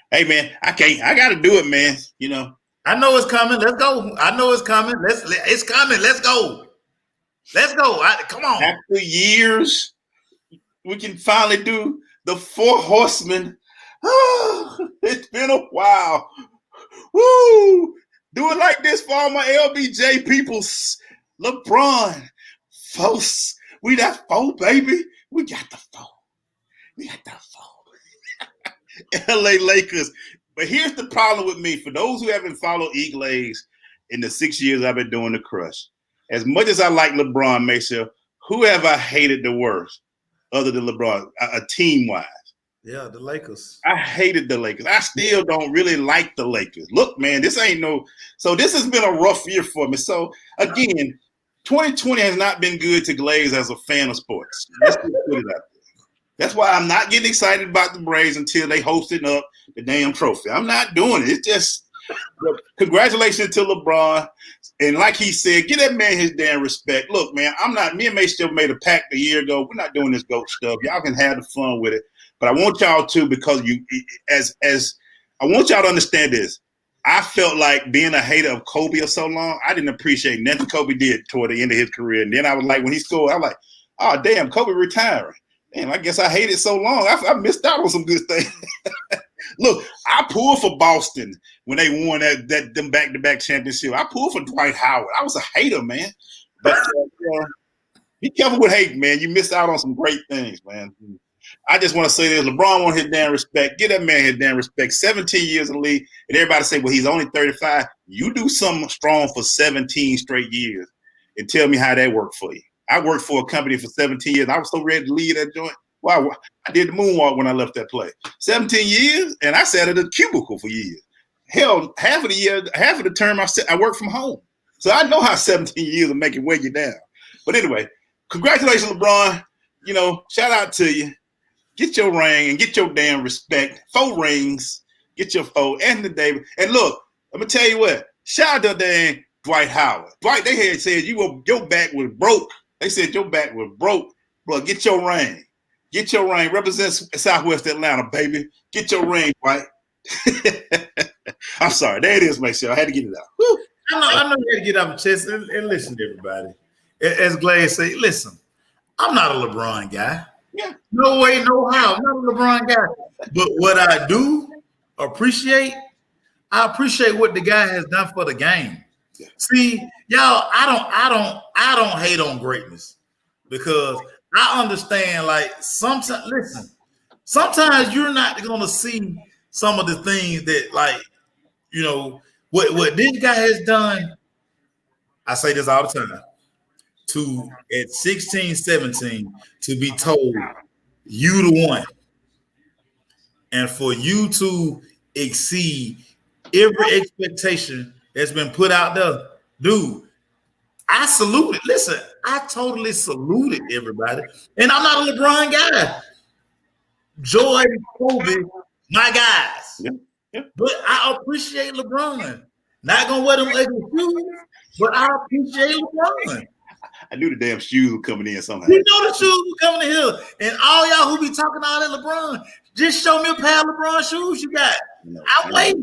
Hey, man, I got to do it, man. You know.
I know it's coming. Let's go. I know it's coming. It's coming. Let's go. Let's go. Come on.
After years, we can finally do the Four Horsemen. It's been a while. Woo! Do it like this for all my LBJ peoples. LeBron. Folks, we that four, baby. We got the four. We got the four. LA Lakers. But here's the problem with me. For those who haven't followed Eagles in the 6 years I've been doing the Crush, as much as I like LeBron, Mesa, who have I hated the worst other than LeBron, team-wise?
Yeah, the Lakers.
I hated the Lakers. I still don't really like the Lakers. Look, man, this ain't no – so this has been a rough year for me. So, again, 2020 has not been good to Glaze as a fan of sports. Let's just put it out there. That's why I'm not getting excited about the Braves until they hosting up the damn trophy. I'm not doing it. It's just congratulations to LeBron. And like he said, give that man his damn respect. Look, man, me and Mace still made a pact a year ago. We're not doing this GOAT stuff. Y'all can have the fun with it. But I want y'all to, because I want y'all to understand this. I felt like being a hater of Kobe for so long, I didn't appreciate nothing Kobe did toward the end of his career. And then I was like, when he scored, I was like, oh, damn, Kobe retiring. Damn, I guess I hated so long. I missed out on some good things. Look, I pulled for Boston when they won them back-to-back championship. I pulled for Dwight Howard. I was a hater, man. But be careful with hate, man. You missed out on some great things, man. I just want to say this. LeBron wants his damn respect. Give that man his damn respect. 17 years in the league. And everybody say, well, he's only 35. You do something strong for 17 straight years and tell me how that worked for you. I worked for a company for 17 years. I was so ready to leave that joint. Wow, I did the moonwalk when I left that place. 17 years, and I sat at a cubicle for years. Hell, half of the term I worked from home. So I know how 17 years will make it weigh you down. But anyway, congratulations, LeBron. You know, shout out to you. Get your ring and get your damn respect. 4 rings. Get your 4. Anthony Davis. And look, I'm going to tell you what. Shout out to damn Dwight Howard. Dwight, they had said your back was broke. They said your back was broke. Bro, get your ring. Get your ring. Represent Southwest Atlanta, baby. Get your ring, Dwight. I'm sorry. There it is, Mason. I had to get it out. Woo.
I know you had to get off your chest and listen to everybody. As Glaze say, listen, I'm not a LeBron guy.
Yeah.
No way, no how. I'm not a LeBron guy. But what I do appreciate, I appreciate what the guy has done for the game. Yeah. See, y'all, I don't hate on greatness because I understand, like, sometimes you're not going to see some of the things that, like, you know, what this guy has done. I say this all the time. At 16, 17, to be told you the one, and for you to exceed every expectation that's been put out there, dude, I salute it. Listen, I totally saluted everybody. And I'm not a LeBron guy. Jordan, Kobe, my guys.
Yeah. Yeah.
But I appreciate LeBron. Not gonna wear them ugly shoes, but I appreciate LeBron.
I knew the damn shoes were coming in somehow.
You know the shoes were coming in here. And all y'all who be talking all that LeBron, just show me a pair of LeBron shoes you got.
No,
I'll wait.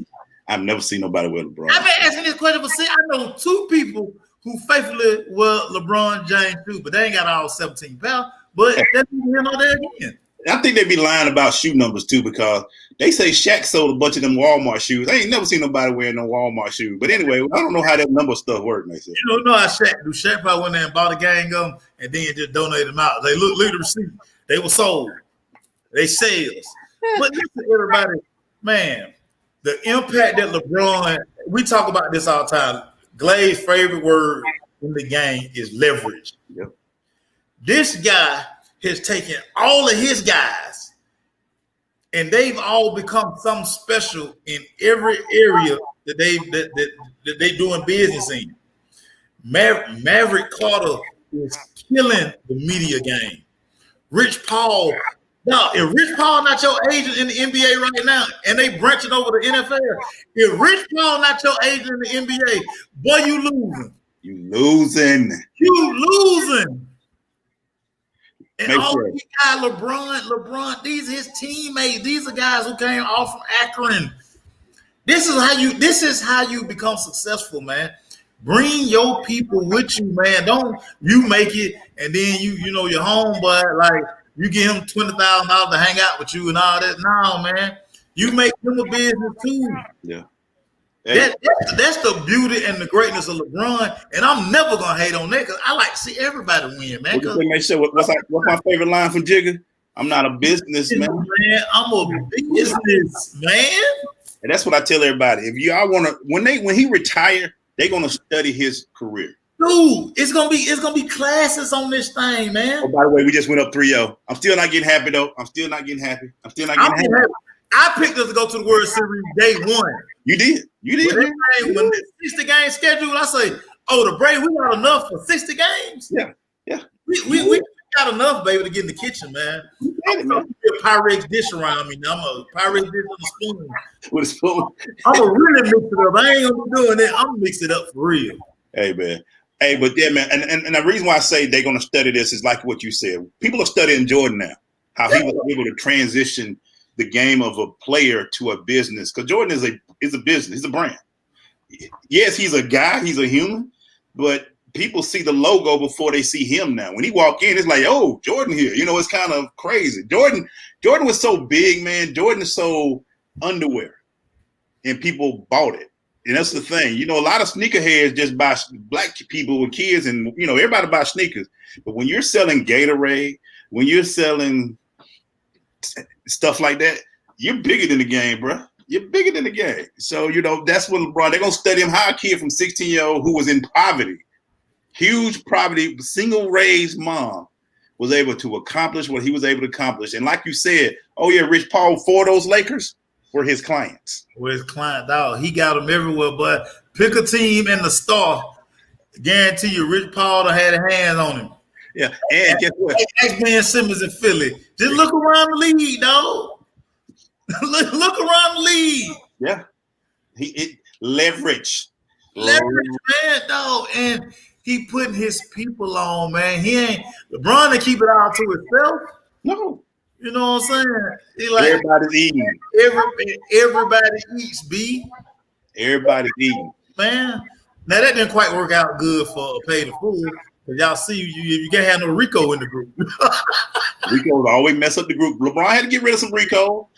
I've never seen nobody wear LeBron.
I've been asking this question for I know 2 people who faithfully wear LeBron James shoes, but they ain't got all 17 pounds. But that's here nor there again.
I think they be lying about shoe numbers too, because they say Shaq sold a bunch of them Walmart shoes. I ain't never seen nobody wearing no Walmart shoes. But anyway, I don't know how that number stuff works. They said.
You don't know how Shaq do. Shaq probably went there and bought a gang of them and then just donated them out. They look at the receipt. They were sold. They sales. But listen, everybody, man, the impact that LeBron, we talk about this all the time. Glaze's favorite word in the game is leverage.
Yep.
This guy has taken all of his guys and they've all become something special in every area that they doing business in. Maverick Carter is killing the media game. Rich Paul Now, if Rich Paul not your agent in the NBA right now, and they branching over the NFL, if Rich Paul not your agent in the NBA, boy, you losing.
You losing.
You losing. And
Make
all
sure.
he got LeBron, these are his teammates. These are guys who came off from Akron. This is how you become successful, man. Bring your people with you, man. Don't you make it and then you know your homeboy, like you give him $20,000 to hang out with you and all that. No, man. You make him a business too.
Yeah. Hey.
That's the beauty and the greatness of LeBron, and I'm never gonna hate on that because I like to see everybody win, man.
Make sure what's my favorite line from Jigga? I'm not a businessman.
Man, I'm a business man.
And that's what I tell everybody. If y'all want to, when he retire, they're gonna study his career.
Dude, it's gonna be classes on this thing, man.
Oh, by the way, we just went up 3-0. I'm still not getting happy though. I'm still not getting happy.
I picked us to go to the World Series day one.
You did.
When the 60 game schedule, I say, oh, the Braves, we got enough for 60 games.
Yeah.
We got enough, baby, to get in the kitchen, man. I'm gonna put a Pyrex dish around me now. I'm a Pyrex dish on a spoon.
With a spoon.
I'm gonna really mix it up. I ain't gonna be doing that. I'm gonna mix it up for real.
Hey, man. Hey, but yeah, man. And the reason why I say they're gonna study this is like what you said. People are studying Jordan now. How he was able to transition the game of a player to a business. Because Jordan is a business, he's a brand. Yes, he's a guy, he's a human, but people see the logo before they see him now. When he walk in, it's like, oh, Jordan here. You know, it's kind of crazy. Jordan was so big, man. Jordan is so underwear. And people bought it. And that's the thing. You know, a lot of sneakerheads just buy black people with kids and, you know, everybody buys sneakers. But when you're selling Gatorade, when you're selling stuff like that, you're bigger than the game, bro. You're bigger than the game. So, you know, that's what LeBron, they're going to study him. How a kid from 16-year-old who was in poverty, huge poverty, single raised mom, was able to accomplish what he was able to accomplish. And like you said, oh, yeah, Rich Paul, 4 of those Lakers were his clients.
Dog. He got them everywhere, but pick a team in the star. Guarantee you, Rich Paul done had a hand on him.
Yeah, and guess what?
Like Ben Simmons in Philly. Just look around the league, dog. look around the league.
Yeah. Leverage,
man, dog. And he putting his people on, man. He ain't LeBron to keep it all to himself.
No.
You know what I'm saying? He like
everybody's eating.
Everybody eats, B.
Everybody's eating.
Man. Now that didn't quite work out good for Pay the Fool. Y'all see, you can't have no Rico in the group.
Rico's always mess up the group. LeBron had to get rid of some Rico.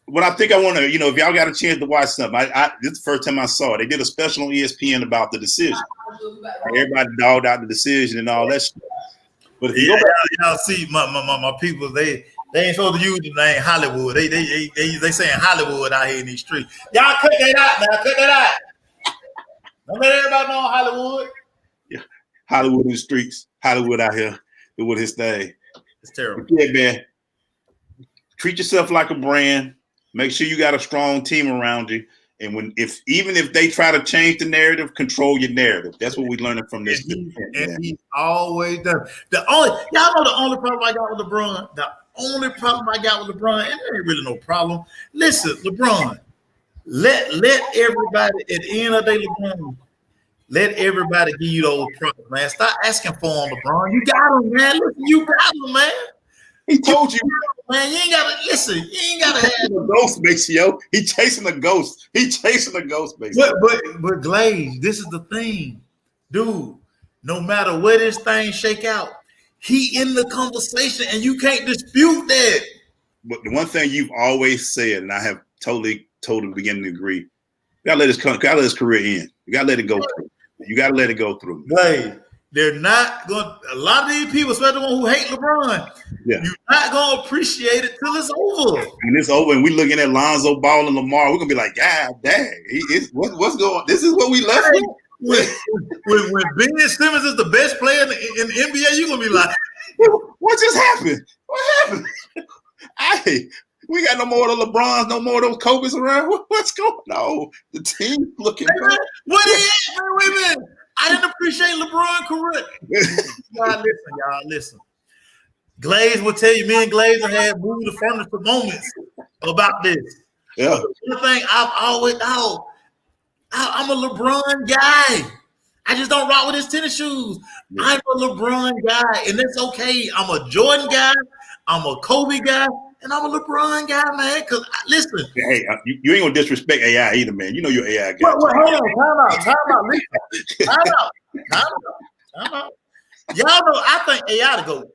What I think I want to, you know, if y'all got a chance to watch something, this is the first time I saw it. They did a special on ESPN about the decision. Everybody dogged out the decision and all that shit. But if
y'all see my people, they ain't supposed to use the name Hollywood. They saying Hollywood out here in these streets. Y'all cut that out now. Cut that out. Don't let everybody know Hollywood.
Yeah, Hollywood in the streets. Hollywood out here doing his thing.
It's terrible.
But yeah, man. Treat yourself like a brand. Make sure you got a strong team around you. And even if they try to change the narrative, control your narrative. That's what we're learning from this.
And he's always done. Y'all know the only problem I got with LeBron. The only problem I got with LeBron, and there ain't really no problem. Listen, LeBron, let everybody at the end of the day, LeBron, let everybody give you those props, man. Stop asking for them, LeBron. You got them, man. Listen, you got them, man.
He told you,
man. You ain't gotta listen. You ain't gotta have
a ghost, Maceo. He chasing a ghost.
But Glaze, this is the thing, dude. No matter where this thing shake out, he in the conversation, and you can't dispute that.
But the one thing you've always said, and I have totally beginning to agree, you gotta let his career end. You gotta let it go through. You gotta let it go through.
Glaze. They're not going. A lot of these people, especially the one who hate LeBron, you're not going to appreciate it till it's over.
And it's over, and we looking at Lonzo Ball and Lamar. We're gonna be like, God dang, what's going on? This is what we left with.
When Ben Simmons is the best player in the NBA, you're gonna be like,
what just happened? What happened? We got no more of the LeBrons, no more of those Kobe's around. What's going on? The team's looking.
What is it? Wait a minute. I didn't appreciate LeBron's career. Y'all listen. Glaze will tell you, me and Glaze have had moved the furniture moments about this.
Yeah.
But the one thing I've always thought, I'm a LeBron guy. I just don't rock with his tennis shoes. Yeah. I'm a LeBron guy, and that's okay. I'm a Jordan guy. I'm a Kobe guy, and I'm a LeBron guy, man. Because listen,
hey, you ain't gonna disrespect AI either, man. You know you're AI guy.
Well, hold on, time out. Y'all know I think AI to go.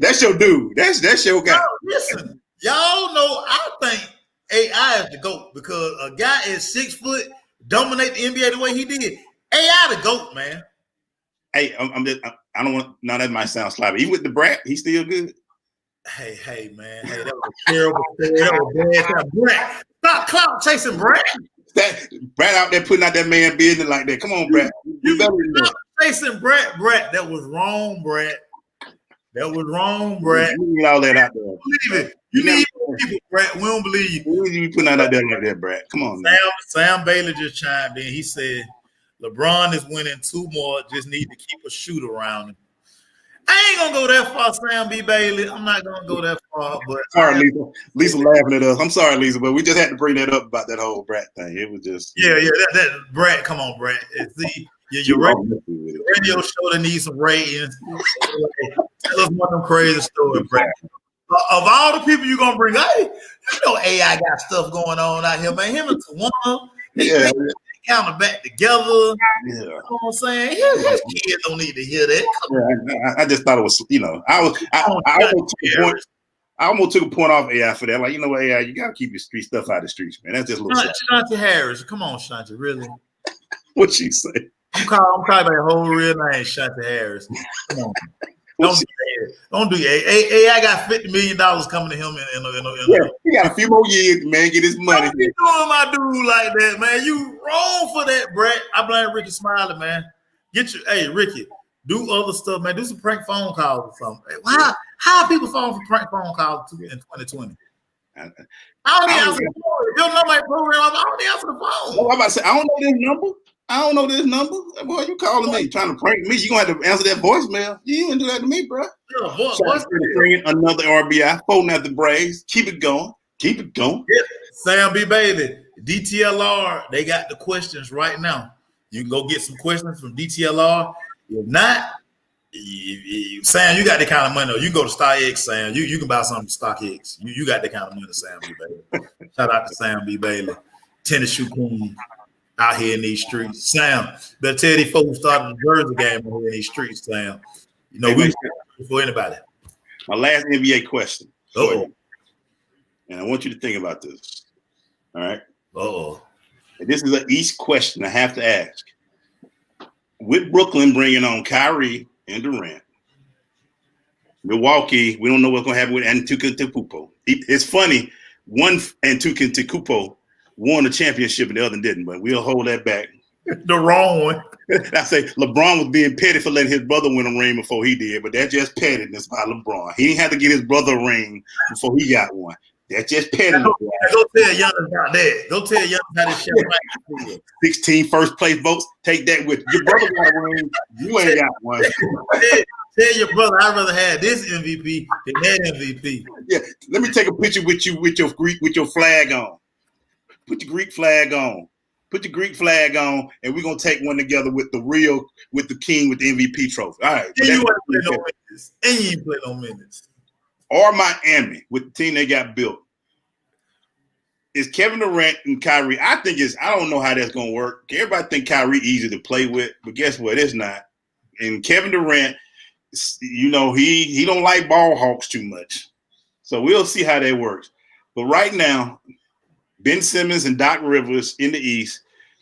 That's your dude. That's your guy.
No, listen, y'all know I think AI is the GOAT because a guy is 6 foot, dominate the NBA the way he did. AI the GOAT, man.
Hey, I don't want. Now that might sound sloppy. He with the brat. He still good.
Hey, man. Hey, that was terrible. That was bad. Brat, stop clout chasing Brat.
That Brat out there putting out that man business like that. Come on, Brat.
You better than that. Chasing Brat. That was wrong, Brat. That was wrong, Brat.
You need all that out there.
Believe it. You need people, Brat. We don't believe you.
Who you putting out there like that, Brat? Come on,
Sam Bailey just chimed in. He said, LeBron is winning 2 more. Just need to keep a shooter around him. I ain't gonna go that far, Sam B. Bailey. I'm not gonna go that far. But
sorry, Lisa. Lisa laughing at us. I'm sorry, Lisa, but we just had to bring that up about that whole Brat thing. It was just
that Brat. Come on, Brat. See, your radio show that needs some ratings. Tell us one of them crazy stories, Brat. Of all the people you're gonna bring, hey, you know AI got stuff going on out here, man. Him and Tawana, they kind of back together. Yeah. You know what I'm saying? His kids don't need to hear that.
I just thought it was, I almost took a point off AI for that. Like, you know what, AI, you gotta keep your street stuff out of the streets, man. That's just a little
Shanti Harris. Come on, Shanti, really?
What'd she say?
I'm calling my whole real name, Shanti Harris. Come on. Don't do it. AI got $50 million coming to him.
He got a few more years, man. Get his money.
Don't be doing my dude like that, man. You wrong for that, Brett. I blame Ricky Smiley, man. Ricky, do other stuff, man. Do some prank phone calls or something. How are people falling for prank phone calls in 2020? I don't answer the phone. If your number ain't programmed, I don't answer the phone.
I'm about to say, I don't know this number. Boy, you calling me, trying to prank me. You gonna have to answer that voicemail. You didn't do that to me, bro. Bringing another RBI, folding out the Braves. Keep it going. Yeah.
Sam B. Bailey, DTLR, they got the questions right now. You can go get some questions from DTLR. If not, Sam, you got that kind of money. You can go to StockX, Sam. You can buy something from StockX. You got that kind of money, Sam B. Bailey. Shout out to Sam B. Bailey, tennis shoe queen out here in these streets. Sam, better tell these folks who started the Jersey game over here in these streets, Sam. You know, we for anybody.
My last NBA question.
And
I want you to think about this. All right. And this is an East question I have to ask. With Brooklyn bringing on Kyrie and Durant, Milwaukee, we don't know what's going to happen with Antetokounmpo. It's funny, one Antetokounmpo won the championship and the other didn't, but we'll hold that back.
The wrong one.
I say LeBron was being petty for letting his brother win a ring before he did, but that's just pettiness by LeBron. He didn't have to get his brother a ring before he got one. That's just pettiness.
Go tell Giannis about that. Go tell Giannis how this shit right.
16 first place votes. Take that with you. Your brother got a ring. You ain't got one.
Tell your brother I'd rather have this MVP than that MVP.
Yeah, let me take a picture with you with your flag on. Put the Greek flag on. And we're gonna take one together with the king with the MVP trophy. All right.
And you ain't play no minutes.
Or Miami with the team they got built. Is Kevin Durant and Kyrie? I don't know how that's gonna work. Everybody think Kyrie easy to play with, but guess what? It's not. And Kevin Durant, you know, he don't like ball hawks too much. So we'll see how that works. But right now, Ben Simmons and Doc Rivers in the East.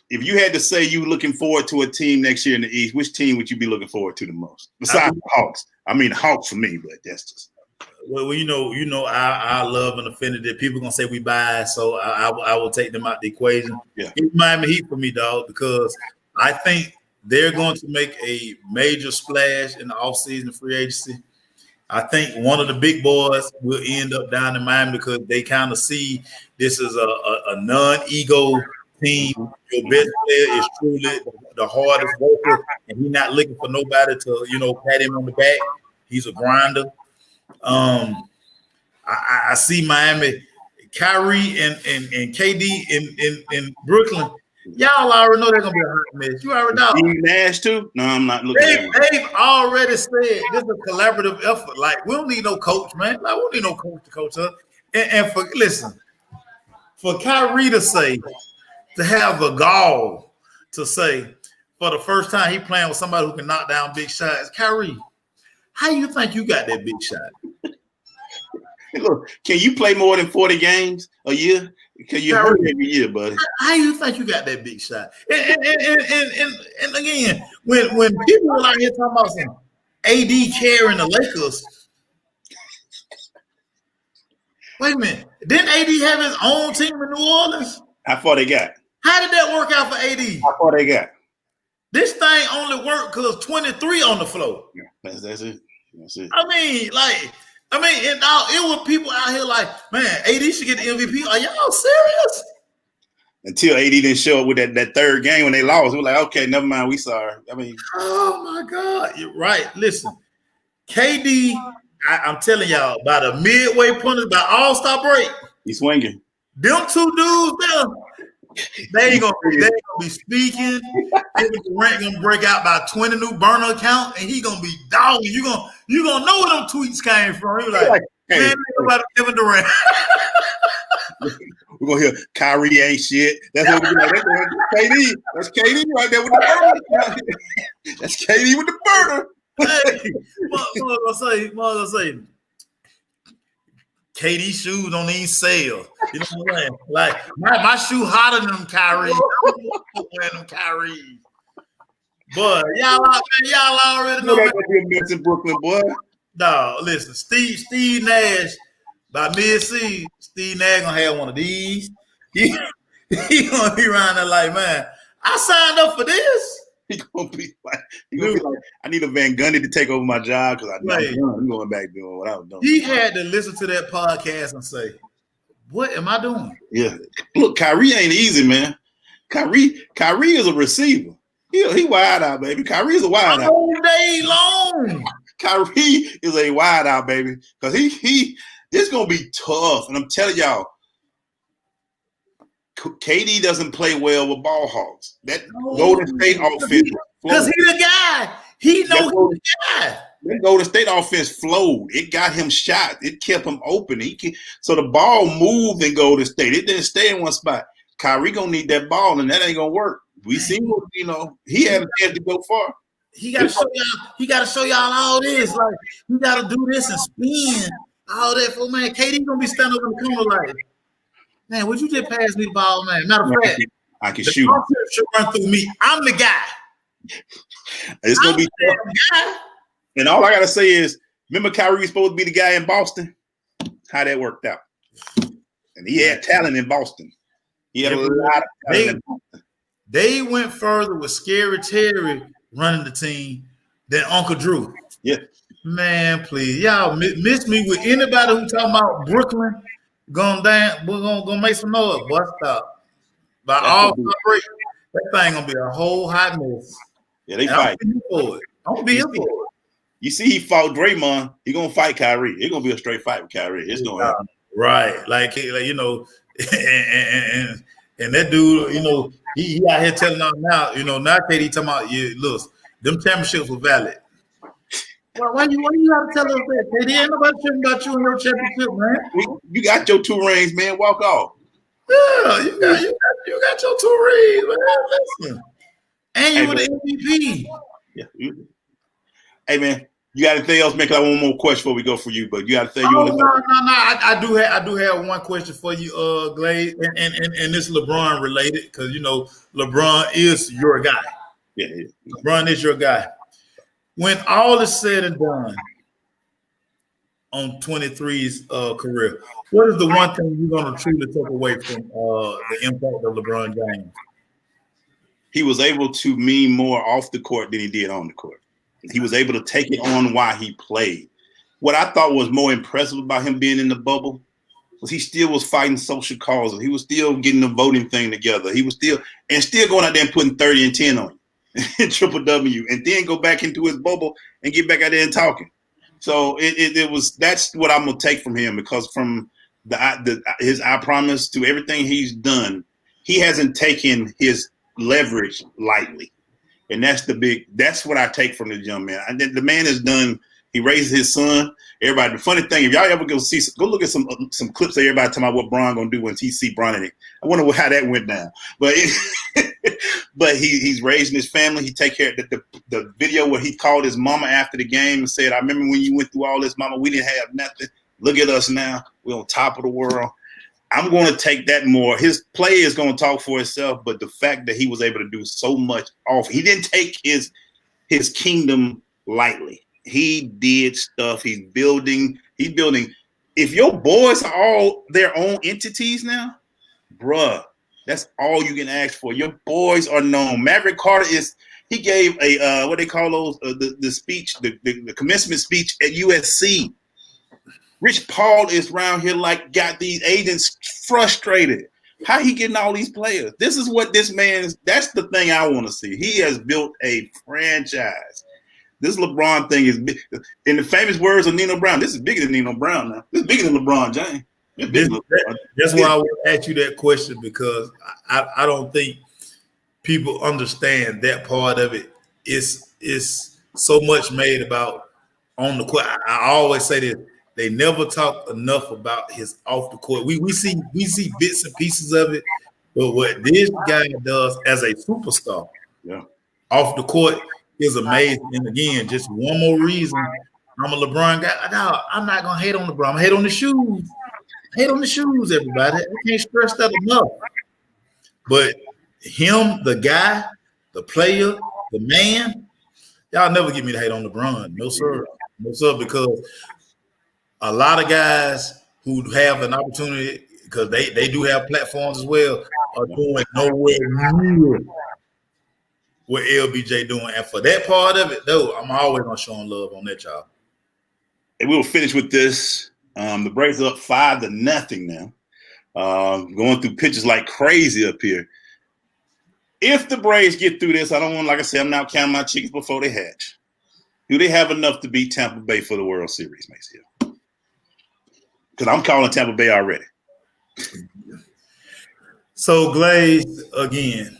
If you had to say you were looking forward to a team next year in the East, which team would you be looking forward to the most? Besides the Hawks. I mean, Hawks for me, but that's just.
Well, you know, I love and affinity. People gonna say we biased, so I will take them out the equation.
Yeah,
it's Miami Heat for me, dog, because I think they're going to make a major splash in the offseason free agency. I think one of the big boys will end up down in Miami because they kind of see this as a non-ego team. Your best player is truly the hardest worker, and he's not looking for nobody to, pat him on the back. He's a grinder. I see Miami, Kyrie and KD in Brooklyn. Y'all already know they're gonna be a hot mess. You already know.
Steve Nash too? No, I'm not looking at him.
They've already said this is a collaborative effort. Like, we don't need no coach, man. Like, we don't need no coach to coach us. And for Kyrie to have the gall to say for the first time he playing with somebody who can knock down big shots. Kyrie, how you think you got that big shot?
Hey, look, can you play more than 40 games a year? Because you hurt every year, buddy.
How you think you got that big shot? And again, when people are out here talking about some AD carrying the Lakers, wait a minute. Didn't AD have his own team in New Orleans?
How far they got?
How did that work out for AD?
How far they got?
This thing only worked because 23 on the floor.
Yeah, that's it. That's it.
And it was people out here like, man, AD should get the MVP. Are y'all serious?
Until AD didn't show up with that third game when they lost, we were like, okay, never mind, we sorry.
Oh my God, you're right. Listen, KD, I'm telling y'all, by the midway point, by All-Star break,
he's swinging.
Them two dudes there, they ain't gonna be speaking. Kevin Durant gonna break out by 20 new burner accounts, and he gonna be dogging. You gonna know where them tweets came from. He like,
hey,
man, about Kevin Durant.
We're gonna hear Kyrie ain't shit. That's what we're like. That's KD. That's KD right there with the burner. That's KD with the burner.
Hey, mother gonna say, KD shoes don't even sell. You know what I'm saying? Like, my shoe hotter than them Kyrie. Wearing them Kyrie. But y'all already know.
That's gonna be a mess in Brooklyn, boy.
No, listen, Steve Nash, by mid-season, Steve Nash gonna have one of these. He gonna be around there like, man, I signed up for this.
He gonna be like, I need a Van Gundy to take over my job because I'm going back doing what I was doing.
He had to listen to that podcast and say, what am I doing?
Yeah. Look, Kyrie ain't easy, man. Kyrie is a receiver. He wide out, baby. Kyrie is a wide out.
All day long.
Kyrie is a wide out, baby. Because this gonna be tough. And I'm telling y'all, KD doesn't play well with ball hogs. That Golden State offense,
because he's the guy. He knows he's the guy.
That Golden State offense flowed. It got him shot. It kept him open. So the ball moved in Golden State. It didn't stay in one spot. Kyrie gonna need that ball, and that ain't gonna work. We see what he had a chance to go far.
He got to show y'all. He got to show y'all all this. Like, he got to do this and spin all that for man. KD gonna be standing up in the corner like, man, would you just pass me the ball, man? Matter of fact,
I can shoot.
Should run through me. I'm the guy.
It's gonna be tough.
Guy.
And all I gotta say is, remember Kyrie was supposed to be the guy in Boston? How that worked out. And he had talent in Boston. He had a lot of talent in Boston.
They went further with Scary Terry running the team than Uncle Drew.
Yeah.
Man, please. Y'all miss me with anybody who talking about Brooklyn going down. We're gonna make some noise. Bust up. By all break, that thing gonna be a whole hot mess.
Yeah, they fight.
I'm be here for it.
You see, he fought Draymond. He gonna fight Kyrie. It's gonna be a straight fight with Kyrie. It's gonna happen.
Right, like and that dude, he out here telling us now, now KD talking about, look, them championships were valid. Well, why you have to tell us that, KD? Ain't nobody talking about you in your championship, man.
You got your 2 rings, man. Walk off.
Yeah, you got your 2 rings, man. Listen, and you were the MVP.
Yeah. Hey, man. You got anything else? Make one more question before we go for you, but you got to say you
want to. No. I do have one question for you, Glaze, and this LeBron related because LeBron is your guy.
Yeah.
LeBron is your guy. When all is said and done on 23's career, what is the one thing you're going to truly take away from the impact of LeBron James?
He was able to mean more off the court than he did on the court. He was able to take it on while he played. What I thought was more impressive about him being in the bubble was he still was fighting social causes. He was still getting the voting thing together. He was still going out there and putting 30 and 10 on you, triple W, and then go back into his bubble and get back out there and talking. So it was that's what I'm gonna take from him because from his I promise to everything he's done, he hasn't taken his leverage lightly. And that's what I take from the young man. The man has done, he raised his son. Everybody, the funny thing, if y'all ever go look at some clips of everybody talking about what Bron gonna do when he see Bron in it. I wonder how that went down. But but he's raising his family. He take care of the video where he called his mama after the game and said, I remember when you went through all this, mama, we didn't have nothing. Look at us now. We're on top of the world. I'm going to take that more. His play is going to talk for itself, but the fact that he was able to do so much off, he didn't take his kingdom lightly. He did stuff. He's building. If your boys are all their own entities now, bruh, that's all you can ask for. Your boys are known. Maverick Carter he gave a what they call those the speech, the commencement speech at USC. Rich Paul is around here got these agents frustrated. How he getting all these players? This is what this man is. That's the thing I want to see. He has built a franchise. This LeBron thing is big. In the famous words of Nino Brown, this is bigger than Nino Brown now. This is bigger than LeBron James.
That's why I would ask you that question because I don't think people understand that part of it. It's so much made about on the court. I always say this. They never talk enough about his off the court. We see bits and pieces of it, but what this guy does as a superstar, off the court is amazing. And again, just one more reason I'm a LeBron guy. No, I'm not gonna hate on LeBron. I'm hate on the shoes. Hate on the shoes, everybody. I can't stress that enough. But him, the guy, the player, the man, y'all never get me to hate on LeBron. No, sir. No, sir, because a lot of guys who have an opportunity, because they do have platforms as well, are doing nowhere near what LBJ doing. And for that part of it, though, I'm always going to show him love on that, y'all.
And we'll finish with this. The Braves are up 5-0 now. Going through pitches like crazy up here. If the Braves get through this, like I said, I'm not counting my chickens before they hatch. Do they have enough to beat Tampa Bay for the World Series, Maceo? Because I'm calling Tampa Bay already.
So Glaze, again,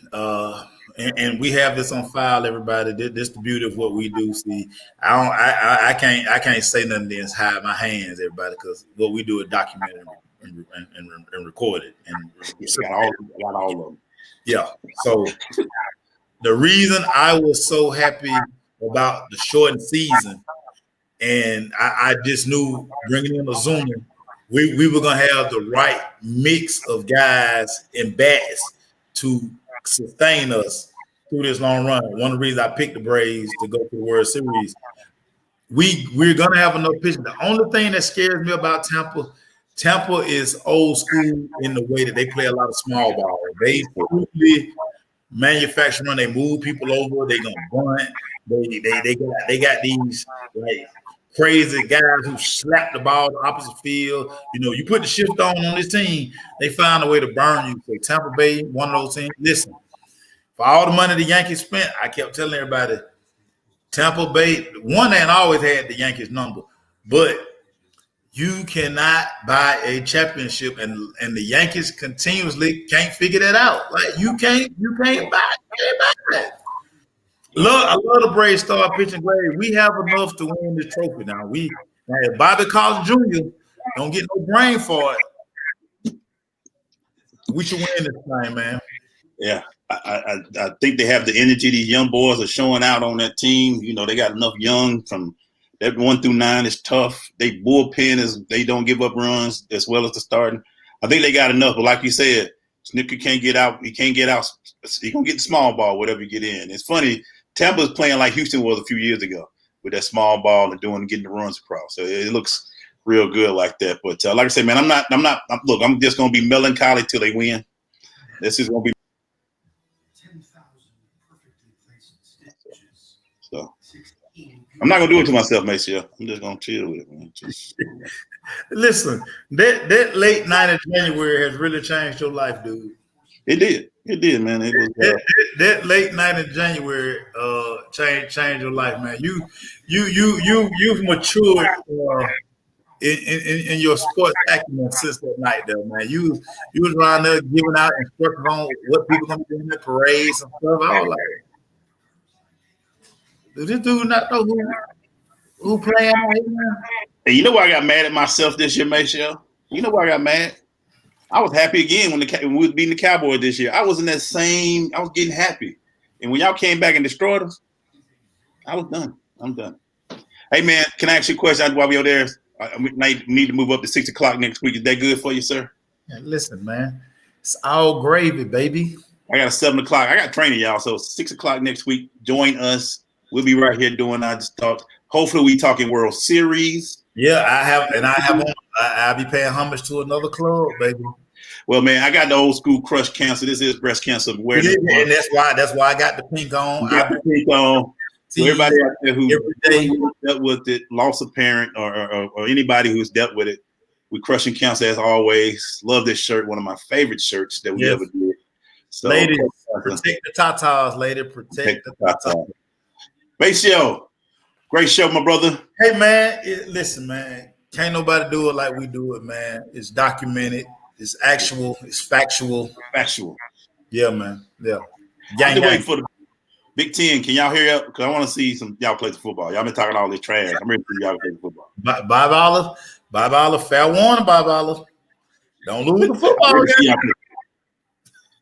and we have this on file, everybody. This is the beauty of what we do. See, I can't say nothing then hide my hands, everybody, because what we do is document and record it. And
got all of them.
Yeah. So the reason I was so happy about the shortened season, and I just knew bringing in Ozuna, we were going to have the right mix of guys and bats to sustain us through this long run. One of the reasons I picked the Braves to go to the World Series, we're going to have enough pitching. The only thing that scares me about Tampa is old school in the way that they play a lot of small ball. They truly manufacture run. They move people over. They're going to bunt. They got these like crazy guys who slap the ball the opposite field. You know, you put the shift on this team, they find a way to burn you. So Tampa Bay, one of those teams. Listen, for all the money the Yankees spent, I kept telling everybody, Tampa Bay, one ain't always had the Yankees number, but you cannot buy a championship, and the Yankees continuously can't figure that out. Like you can't buy that. I love the Braves start pitching great. We have enough to win this trophy now. If Bobby Collins Jr. don't get no brain for it, we should win this time, man.
Yeah, I think they have the energy. These young boys are showing out on that team. You know, they got enough young from that 1 through 9 is tough. They bullpen they don't give up runs as well as the starting. I think they got enough, but like you said, Snitker can't get out. He can't get out. He gonna get the small ball, whatever you get in. It's funny. Tampa's playing like Houston was a few years ago with that small ball and getting the runs across. So it looks real good like that. But like I said, man, I'm just gonna be melancholy till they win. This is gonna be 10,000 perfectly placed stitches. So I'm not gonna do it to myself, Maceo. I'm just gonna chill with it, man.
Listen, that late night of January has really changed your life, dude.
It did. It did, man. It was.
That late night in January changed your life, man. You've matured in your sports acumen since that night, though, man. You was around there giving out instructions on what people gonna do in the parades and stuff. I was like, does this dude not know who playing out here, man?
And you know why I got mad at myself this year, Michelle? You know why I got mad? I was happy again when we was beating the Cowboys this year. I was in that same. I was getting happy, and when y'all came back and destroyed us, I was done. I'm done. Hey man, can I ask you a question while we are there? We need to move up to 6 o'clock next week. Is that good for you, sir?
Yeah, listen, man, it's all gravy, baby.
I got a 7 o'clock. I got training, y'all. So 6 o'clock next week. Join us. We'll be right here doing our talk. Hopefully, we talking World Series.
Yeah, I'll be paying homage to another club, baby.
Well, man, I got the old school crush cancer. This is breast cancer awareness.
Yeah, and that's why I got the pink on.
Got the pink on. So everybody out there who dealt with it, lost a parent, or anybody who's dealt with it, we crushing cancer as always. Love this shirt, one of my favorite shirts that we ever did. So,
ladies, protect the tatas, lady. Protect the tatas.
Maceo, great show, my brother.
Hey, man, listen, man. Can't nobody do it like we do it, man. It's documented. It's actual. It's factual.
Factual.
Yeah, man. Yeah.
I'm waiting for the Big Ten. Can y'all hear up? Because I want to see some y'all play the football. Y'all been talking all this trash. I'm ready to see y'all play the football.
Bob Olive. Fair warning, Bob Olive. Don't lose the football game.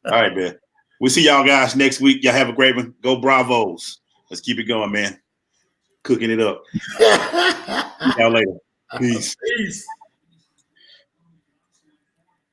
All right, man. We'll see y'all guys next week. Y'all have a great one. Go Bravos. Let's keep it going, man. Cooking it up. See y'all later. Peace.